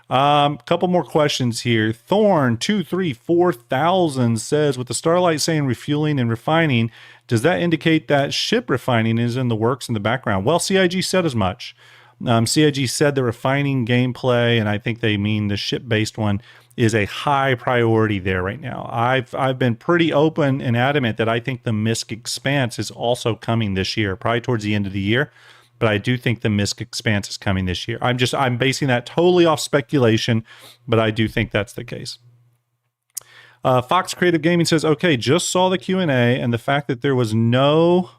Speaker 1: Couple more questions here. Thorn 234,000 says, with the Starlight saying refueling and refining, does that indicate that ship refining is in the works in the background? Well, CIG said as much. CIG said the refining gameplay, and I think they mean the ship-based one, is a high priority there right now. I've been pretty open and adamant that I think the MISC Expanse is also coming this year, probably towards the end of the year. But I do think the MISC Expanse is coming this year. I'm basing that totally off speculation, but I do think that's the case. Fox Creative Gaming says, okay, just saw the Q&A, and the fact that there was no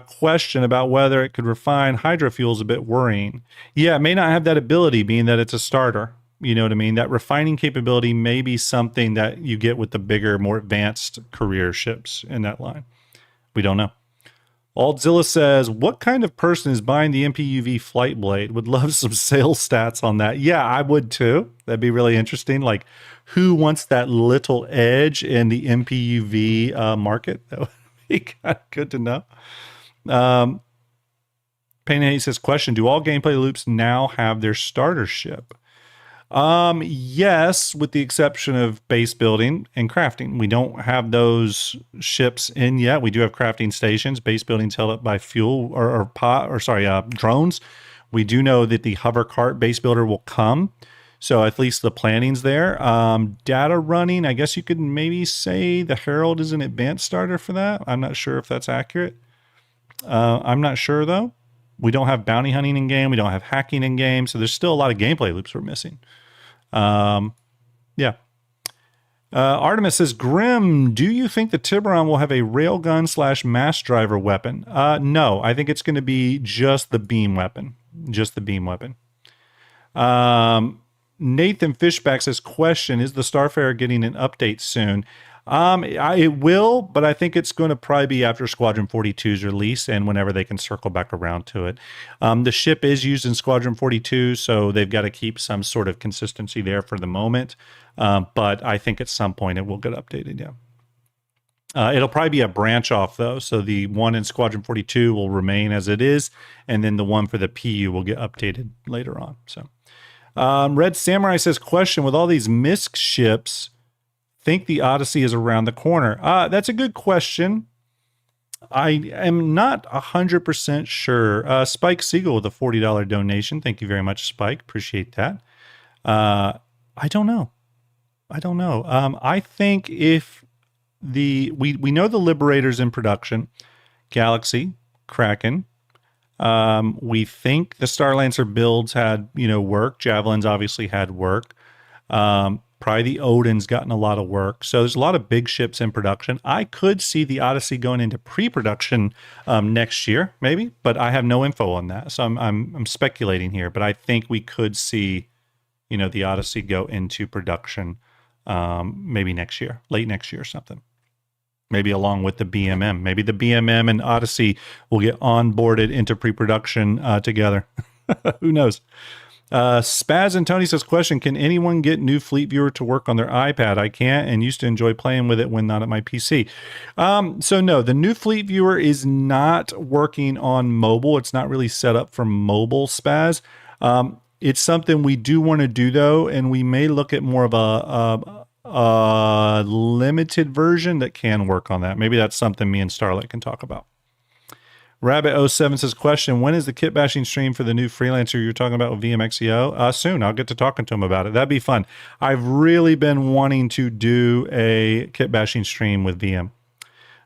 Speaker 1: question about whether it could refine hydrofuel is a bit worrying. Yeah, it may not have that ability, being that it's a starter. You know what I mean? That refining capability may be something that you get with the bigger, more advanced career ships in that line. We don't know. Altzilla says, what kind of person is buying the MPUV Flight Blade? Would love some sales stats on that. Yeah, I would too. That'd be really interesting. Like, who wants that little edge in the MPUV market? That would be kind of good to know. Payne says, question, do all gameplay loops now have their starter ship? Yes, with the exception of base building and crafting. We don't have those ships in yet. We do have crafting stations. Base building's held up by fuel drones. We do know that the hover cart base builder will come. So at least the planning's there. Data running, I guess you could maybe say the Herald is an advanced starter for that. I'm not sure if that's accurate. I'm not sure though. We don't have bounty hunting in game. We don't have hacking in game. So there's still a lot of gameplay loops we're missing. Yeah. Artemis says, Grim, do you think the Tiburon will have a railgun / mass driver weapon? No, I think it's going to be just the beam weapon. Just the beam weapon. Nathan Fishback says, question, is the Starfarer getting an update soon? It will, but I think it's going to probably be after Squadron 42's release and whenever they can circle back around to it. The ship is used in Squadron 42, so they've got to keep some sort of consistency there for the moment. But I think at some point it will get updated, yeah. It'll probably be a branch off, though. So the one in Squadron 42 will remain as it is, and then the one for the PU will get updated later on. So, Red Samurai says, question, with all these MISC ships, think the Odyssey is around the corner? That's a good question. I am not 100% sure. Spike Siegel with a $40 donation. Thank you very much, Spike. Appreciate that. I don't know. I think if we know the Liberator's in production, Galaxy, Kraken. We think the Starlancer builds had, work. Javelins obviously had work. Probably the Odin's gotten a lot of work. So there's a lot of big ships in production. I could see the Odyssey going into pre-production next year, maybe, but I have no info on that. So I'm speculating here, but I think we could see, the Odyssey go into production maybe next year, late next year or something. Maybe along with the BMM. Maybe the BMM and Odyssey will get onboarded into pre-production together. Who knows? Spaz and Tony says, question, can anyone get new Fleet Viewer to work on their iPad? I can't and used to enjoy playing with it when not at my PC. So no, the new Fleet Viewer is not working on mobile. It's not really set up for mobile, Spaz. It's something we do want to do though, and we may look at more of a limited version that can work on that. Maybe that's something me and Starlight can talk about. Rabbit07 says, question, when is the kit bashing stream for the new freelancer you're talking about with VMXEO? Soon. I'll get to talking to him about it. That'd be fun. I've really been wanting to do a kit bashing stream with VM.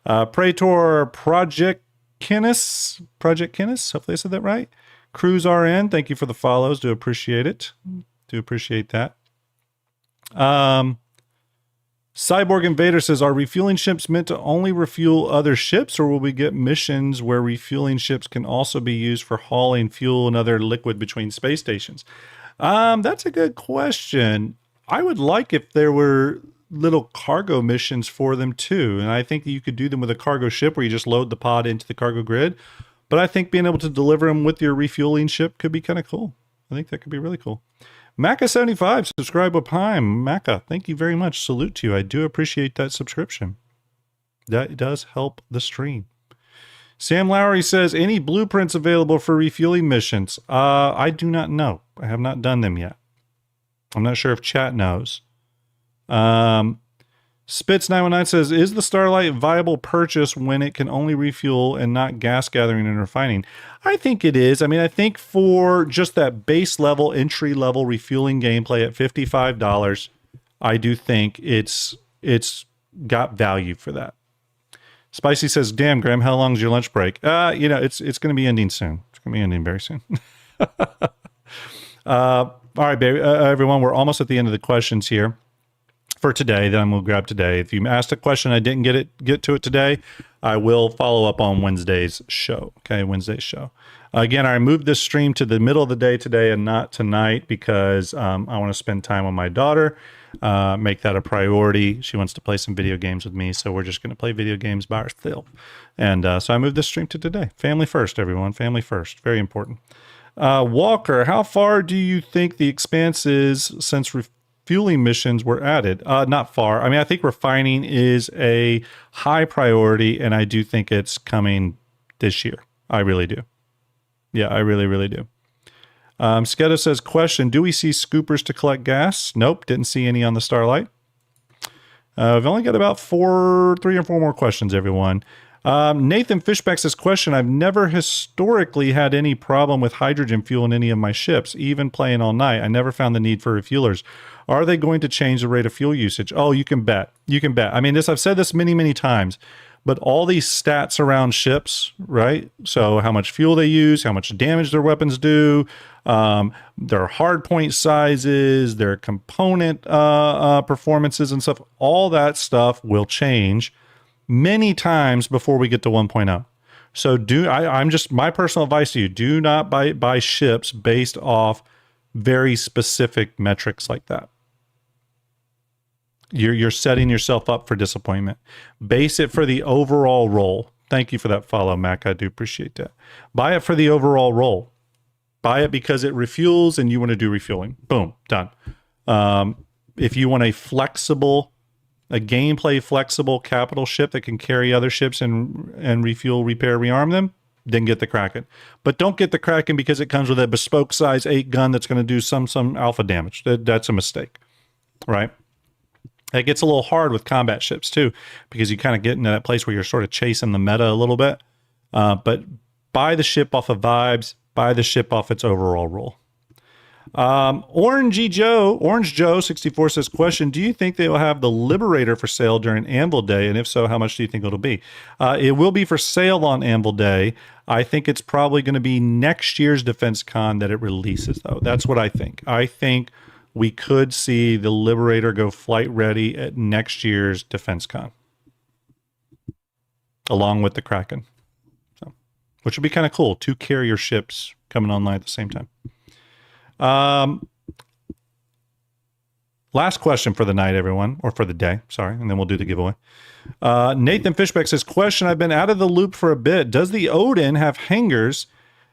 Speaker 1: Praetor Project Kinnis. Hopefully I said that right. Cruise RN. Thank you for the follows. Do appreciate it. Do appreciate that. Cyborg Invader says, are refueling ships meant to only refuel other ships, or will we get missions where refueling ships can also be used for hauling fuel and other liquid between space stations? That's a good question. I would like if there were little cargo missions for them too. And I think you could do them with a cargo ship where you just load the pod into the cargo grid. But I think being able to deliver them with your refueling ship could be kind of cool. I think that could be really cool. Maca75, subscribe with Prime. Maca, thank you very much. Salute to you. I do appreciate that subscription. That does help the stream. Sam Lowry says, any blueprints available for refueling missions? I do not know. I have not done them yet. I'm not sure if chat knows. Spitz919 says, is the Starlight viable purchase when it can only refuel and not gas gathering and refining? I think it is. I mean, I think for just that base level, entry level refueling gameplay at $55, I do think it's got value for that. Spicy says, damn, Graham, how long's your lunch break? It's going to be ending soon. It's going to be ending very soon. All right, baby, everyone, we're almost at the end of the questions here for today. Then I'm going to grab today. If you asked a question, I didn't get to it today, I will follow up on Wednesday's show. Okay, Wednesday's show. Again, I moved this stream to the middle of the day today and not tonight because I want to spend time with my daughter, make that a priority. She wants to play some video games with me, so we're just going to play video games by ourselves. And so I moved this stream to today. Family first, everyone. Family first. Very important. Walker, how far do you think the Expanse is since refueling missions were added? Not far. I mean, I think refining is a high priority, and I do think it's coming this year. I really do. Yeah, I really, really do. Skedo says, question, do we see scoopers to collect gas? Nope, didn't see any on the Starlight. We've only got about 3 or 4 more questions, everyone. Nathan Fishback says, question, I've never historically had any problem with hydrogen fuel in any of my ships, even playing all night. I never found the need for refuelers. Are they going to change the rate of fuel usage? Oh, you can bet. You can bet. I mean, I've said this many, many times, but all these stats around ships, right? So how much fuel they use, how much damage their weapons do, their hard point sizes, their component performances and stuff, all that stuff will change many times before we get to 1.0. So I'm just, my personal advice to you, do not buy ships based off very specific metrics like that. You're setting yourself up for disappointment. Base it for the overall role. Thank you for that follow, Mac. I do appreciate that. Buy it for the overall role. Buy it because it refuels and you want to do refueling. Boom, done. If you want a gameplay flexible capital ship that can carry other ships and refuel, repair, rearm them, then get the Kraken. But don't get the Kraken because it comes with a bespoke size 8 gun that's going to do some alpha damage. That's a mistake, right? It gets a little hard with combat ships too, because you kind of get into that place where you're sort of chasing the meta a little bit. But buy the ship off of vibes, buy the ship off its overall role. Orange Joe 64 says, question, do you think they will have the Liberator for sale during Anvil Day? And if so, how much do you think it'll be? It will be for sale on Anvil Day. I think it's probably going to be next year's Defense Con that it releases, though. That's what I think. I think we could see the Liberator go flight ready at next year's Defense Con, along with the Kraken. So, which would be kind of cool. 2 carrier ships coming online at the same time. Last question for the night, everyone, or for the day, sorry, and then we'll do the giveaway. Nathan Fishback says, question, I've been out of the loop for a bit. Does the Odin have hangars,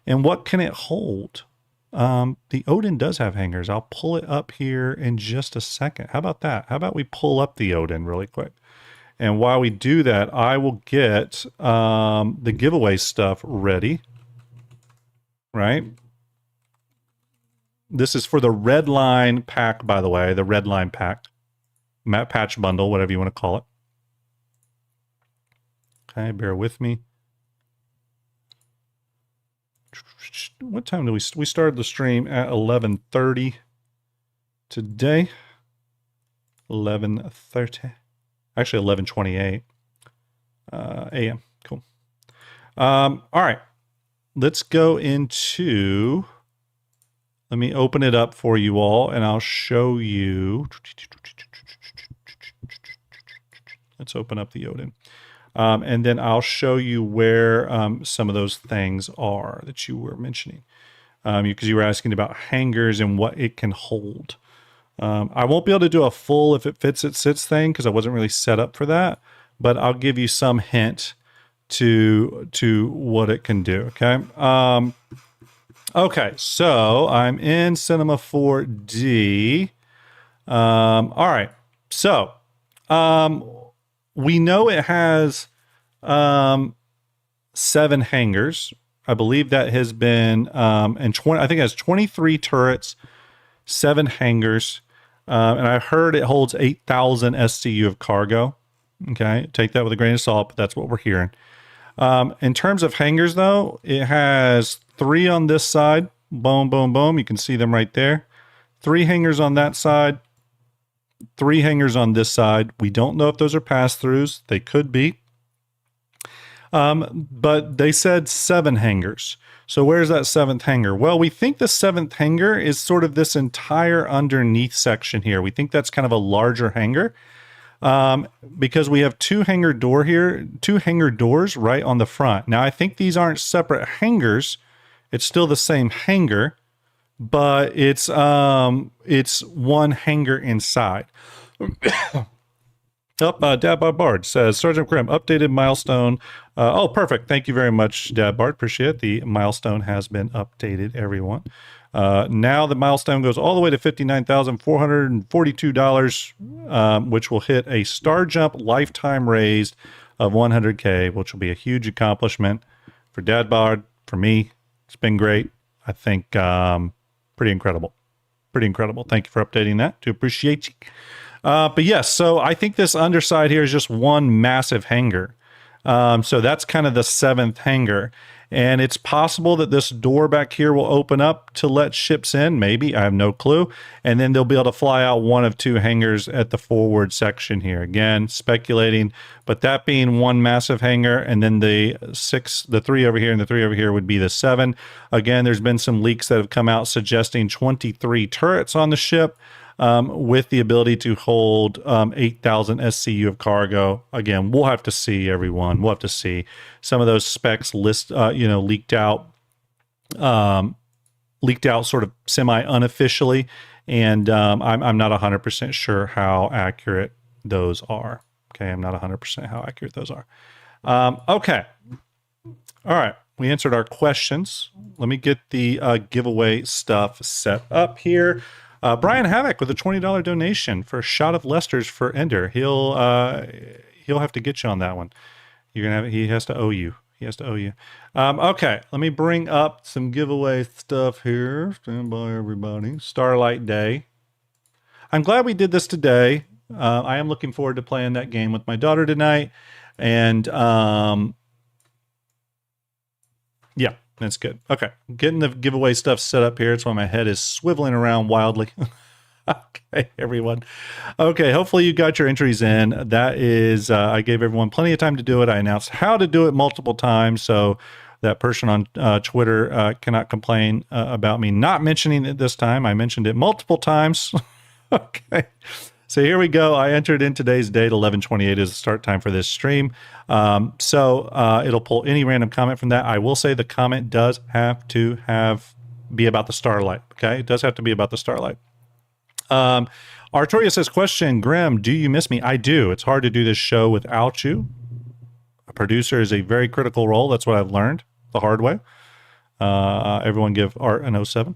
Speaker 1: and what can it hold? The Odin does have hangars. I'll pull it up here in just a second. How about that? How about we pull up the Odin really quick? And while we do that, I will get the giveaway stuff ready, right? This is for the Red Line pack, by the way, the Red Line pack, patch bundle, whatever you want to call it. Okay, bear with me. What time do we started the stream at 11:30 today? 11:30, actually 11:28 a.m. Cool. All right, let's go into. Let me open it up for you all, and I'll show you. Let's open up the Odin. And then I'll show you where some of those things are that you were mentioning. Because you were asking about hangars and what it can hold. I won't be able to do a full if it fits it sits thing because I wasn't really set up for that. But I'll give you some hint to what it can do, okay? Okay, so I'm in Cinema 4D. All right, so we know it has 7 hangars. I believe that has been, and 20. I think it has 23 turrets, 7 hangars, and I heard it holds 8,000 SCU of cargo. Okay, take that with a grain of salt, but that's what we're hearing. In terms of hangars, though, it has 3 on this side. Boom, boom, boom. You can see them right there. 3 hangars on that side. 3 hangars on this side. We don't know if those are pass-throughs. They could be. But they said 7 hangars. So where's that 7th hangar? Well, we think the 7th hangar is sort of this entire underneath section here. We think that's kind of a larger hangar. Because we have 2 hangar doors right on the front. Now, I think these aren't separate hangars. It's still the same hangar, but it's one hangar inside. Dad Bard says, Sergeant Grim, updated milestone. Perfect. Thank you very much, Dad Bard. Appreciate it. The milestone has been updated, everyone. Now the milestone goes all the way to $59,442, which will hit a STARJUMP lifetime raised of 100K, which will be a huge accomplishment for Dad Bard, for me. It's been great. I think Pretty incredible. Pretty incredible. Thank you for updating that. Do appreciate you. But yes, so I think this underside here is just one massive hangar. So that's kind of the 7th hangar. And it's possible that this door back here will open up to let ships in. Maybe. I have no clue. And then they'll be able to fly out one of 2 hangars at the forward section here. Again, speculating. But that being one massive hangar, and then the 3 over here and the 3 over here would be the 7. Again, there's been some leaks that have come out suggesting 23 turrets on the ship. With the ability to hold 8,000 SCU of cargo. Again, we'll have to see, everyone. We'll have to see. Some of those specs leaked out sort of semi-unofficially, and I'm not 100% sure how accurate those are. Okay, I'm not 100% how accurate those are. Okay. All right. We answered our questions. Let me get the giveaway stuff set up here. Brian Havoc with a $20 donation for a shot of Lester's for Ender. He'll have to get you on that one. He has to owe you. He has to owe you. Okay, let me bring up some giveaway stuff here. Stand by, everybody. Starlight Day. I'm glad we did this today. I am looking forward to playing that game with my daughter tonight. And yeah. That's good. Okay. Getting the giveaway stuff set up here. It's why my head is swiveling around wildly. Okay, everyone. Okay, hopefully you got your entries in. That is, I gave everyone plenty of time to do it. I announced how to do it multiple times, so that person on Twitter cannot complain about me not mentioning it this time. I mentioned it multiple times. Okay. So here we go. I entered in today's date. 11:28 is the start time for this stream. So it'll pull any random comment from that. I will say the comment does have to be about the Starlight. Okay, it does have to be about the Starlight. Artoria says, question, Grim, do you miss me? I do. It's hard to do this show without you. A producer is a very critical role. That's what I've learned the hard way. Everyone give Art an 07.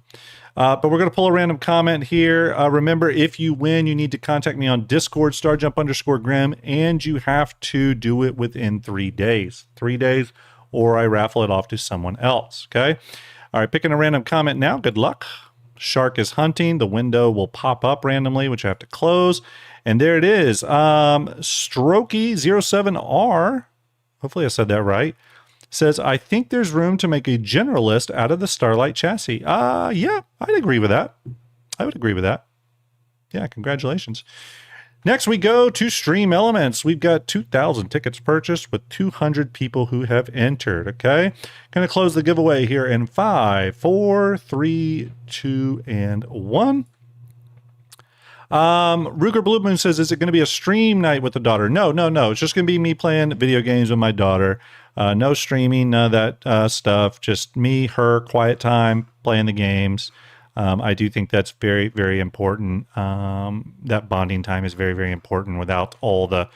Speaker 1: But we're going to pull a random comment here. Remember, if you win, you need to contact me on Discord, StarJump_Grim, and you have to do it within 3 days. 3 days, or I raffle it off to someone else, okay? All right, picking a random comment now. Good luck. Shark is hunting. The window will pop up randomly, which I have to close. And there it is. Strokey07R, hopefully I said that right, says, I think there's room to make a generalist out of the Starlight chassis. Yeah, I'd agree with that. I would agree with that. Yeah, congratulations. Next, we go to Stream Elements. We've got 2,000 tickets purchased with 200 people who have entered, okay? Going to close the giveaway here in 5, 4, 3, 2, and 1. Ruger Blue Moon says, is it going to be a stream night with the daughter? No. It's just going to be me playing video games with my daughter. No streaming, none of that stuff. Just me, her, quiet time, playing the games. I do think that's very, very important. That bonding time is very, very important without all the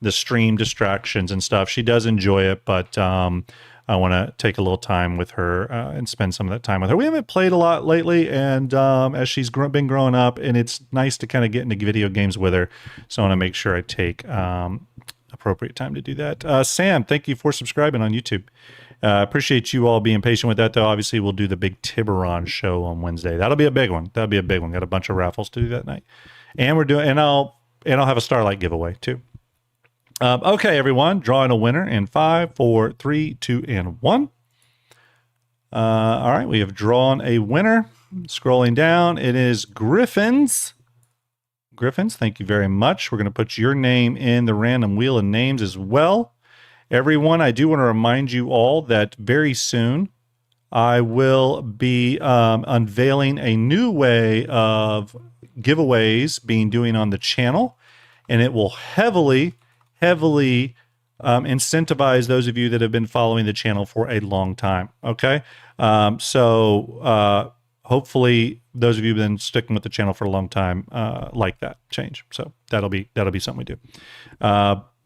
Speaker 1: stream distractions and stuff. She does enjoy it, but I want to take a little time with her and spend some of that time with her. We haven't played a lot lately, and as she's been growing up, and it's nice to kind of get into video games with her. So I want to make sure I take appropriate time to do that. Sam, thank you for subscribing on YouTube. Appreciate you all being patient with that, though. Obviously, we'll do the big Tiburon show on Wednesday. That'll be a big one. Got a bunch of raffles to do that night, and I'll have a Starlight giveaway too. Okay, everyone, drawing a winner in 5, 4, 3, 2, and 1. All right, we have drawn a winner. Scrolling down, it is Griffins. Griffins, thank you very much. We're going to put your name in the random wheel of names as well. Everyone, I do want to remind you all that very soon I will be unveiling a new way of giveaways being doing on the channel, and it will heavily incentivize those of you that have been following the channel for a long time. Okay. So hopefully those of you who've been sticking with the channel for a long time, like that change. So that'll be something we do.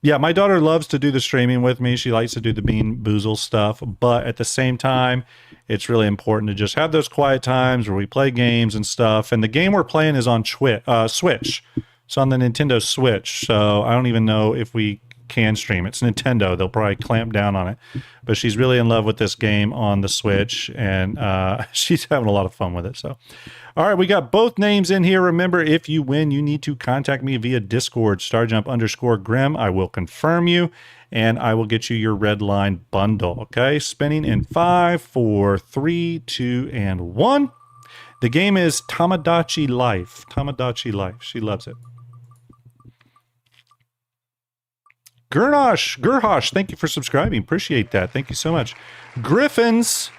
Speaker 1: Yeah, my daughter loves to do the streaming with me. She likes to do the Bean Boozle stuff, but at the same time, it's really important to just have those quiet times where we play games and stuff. And the game we're playing is on Switch. It's on the Nintendo Switch. So I don't even know if we can stream. It's Nintendo. They'll probably clamp down on it. But she's really in love with this game on the Switch, and she's having a lot of fun with it. So, all right, we got both names in here. Remember, if you win, you need to contact me via Discord, StarJump_Grim. I will confirm you, and I will get you your red line bundle. Okay, spinning in 5, 4, 3, 2, and 1. The game is Tamagotchi Life. Tamagotchi Life. She loves it. Gurhosh, thank you for subscribing. Appreciate that. Thank you so much. Griffins.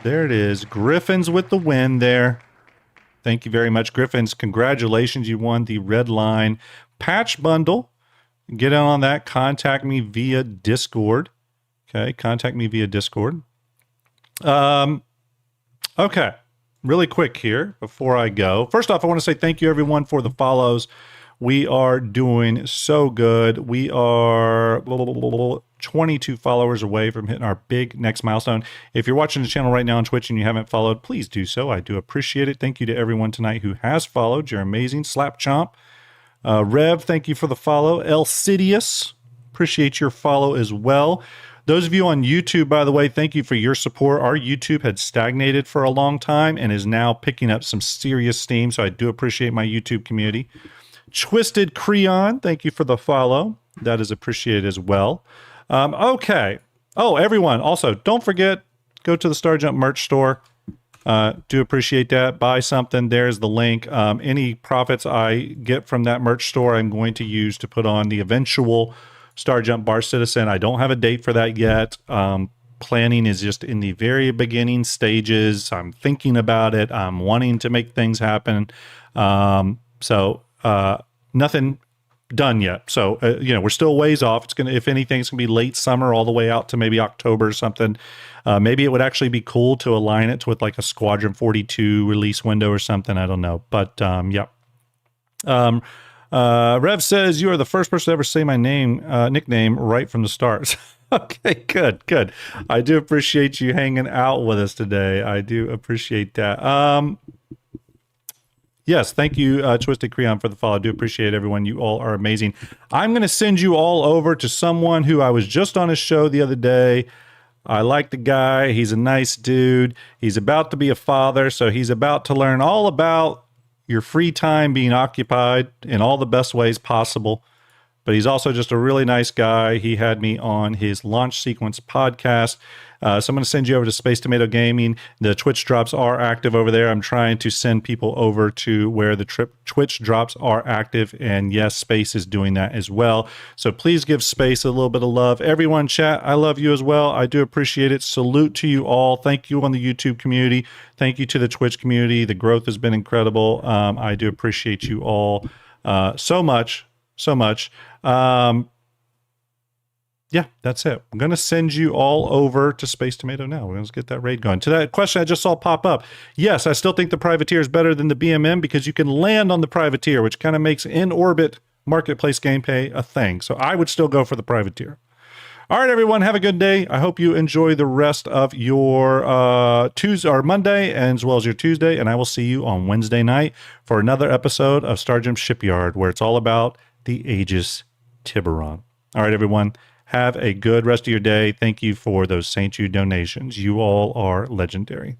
Speaker 1: There it is. Griffins with the win there. Thank you very much, Griffins. Congratulations. You won the Red Line patch bundle. Get in on that. Contact me via Discord. Okay. Contact me via Discord. Okay. Really quick here before I go. First off, I want to say thank you, everyone, for the follows. We are doing so good. We are 22 followers away from hitting our big next milestone. If you're watching the channel right now on Twitch and you haven't followed, please do so. I do appreciate it. Thank you to everyone tonight who has followed. You're amazing. Slap Chomp. Rev, thank you for the follow. Elsidious, appreciate your follow as well. Those of you on YouTube, by the way, thank you for your support. Our YouTube had stagnated for a long time and is now picking up some serious steam, so I do appreciate my YouTube community. Twisted Creon, thank you for the follow. That is appreciated as well. Okay. Oh, everyone, also, don't forget, go to the StarJump merch store. Do appreciate that. Buy something. There's the link. Any profits I get from that merch store, I'm going to use to put on the eventual StarJump Bar Citizen. I don't have a date for that yet. Planning is just in the very beginning stages. I'm thinking about it. I'm wanting to make things happen. Nothing done yet. So, we're still ways off. It's if anything, it's gonna be late summer all the way out to maybe October or something. Maybe it would actually be cool to align it with like a Squadron 42 release window or something. I don't know, but yeah. Rev says you are the first person to ever say my nickname right from the start. Okay, good. I do appreciate you hanging out with us today. I do appreciate that. Yes, thank you, Twisted Creon, for the follow. I do appreciate everyone. You all are amazing. I'm going to send you all over to someone who I was just on his show the other day. I like the guy. He's a nice dude. He's about to be a father, so he's about to learn all about your free time being occupied in all the best ways possible. But he's also just a really nice guy. He had me on his Launch Sequence podcast. So I'm going to send you over to Space Tomato Gaming. The Twitch drops are active over there. I'm trying to send people over to where the Twitch drops are active. And yes, Space is doing that as well. So please give Space a little bit of love. Everyone, chat, I love you as well. I do appreciate it. Salute to you all. Thank you on the YouTube community. Thank you to the Twitch community. The growth has been incredible. I do appreciate you all so much. Yeah, that's it. I'm going to send you all over to Space Tomato now. We're going to get that raid going. To that question I just saw pop up, yes, I still think the Privateer is better than the BMM because you can land on the Privateer, which kind of makes in-orbit marketplace gameplay a thing. So I would still go for the Privateer. All right, everyone, have a good day. I hope you enjoy the rest of your Tuesday or Monday as well as your Tuesday, and I will see you on Wednesday night for another episode of StarJump Shipyard, where it's all about the Aegis Tiburon. All right, everyone. Have a good rest of your day. Thank you for those St. Jude donations. You all are legendary.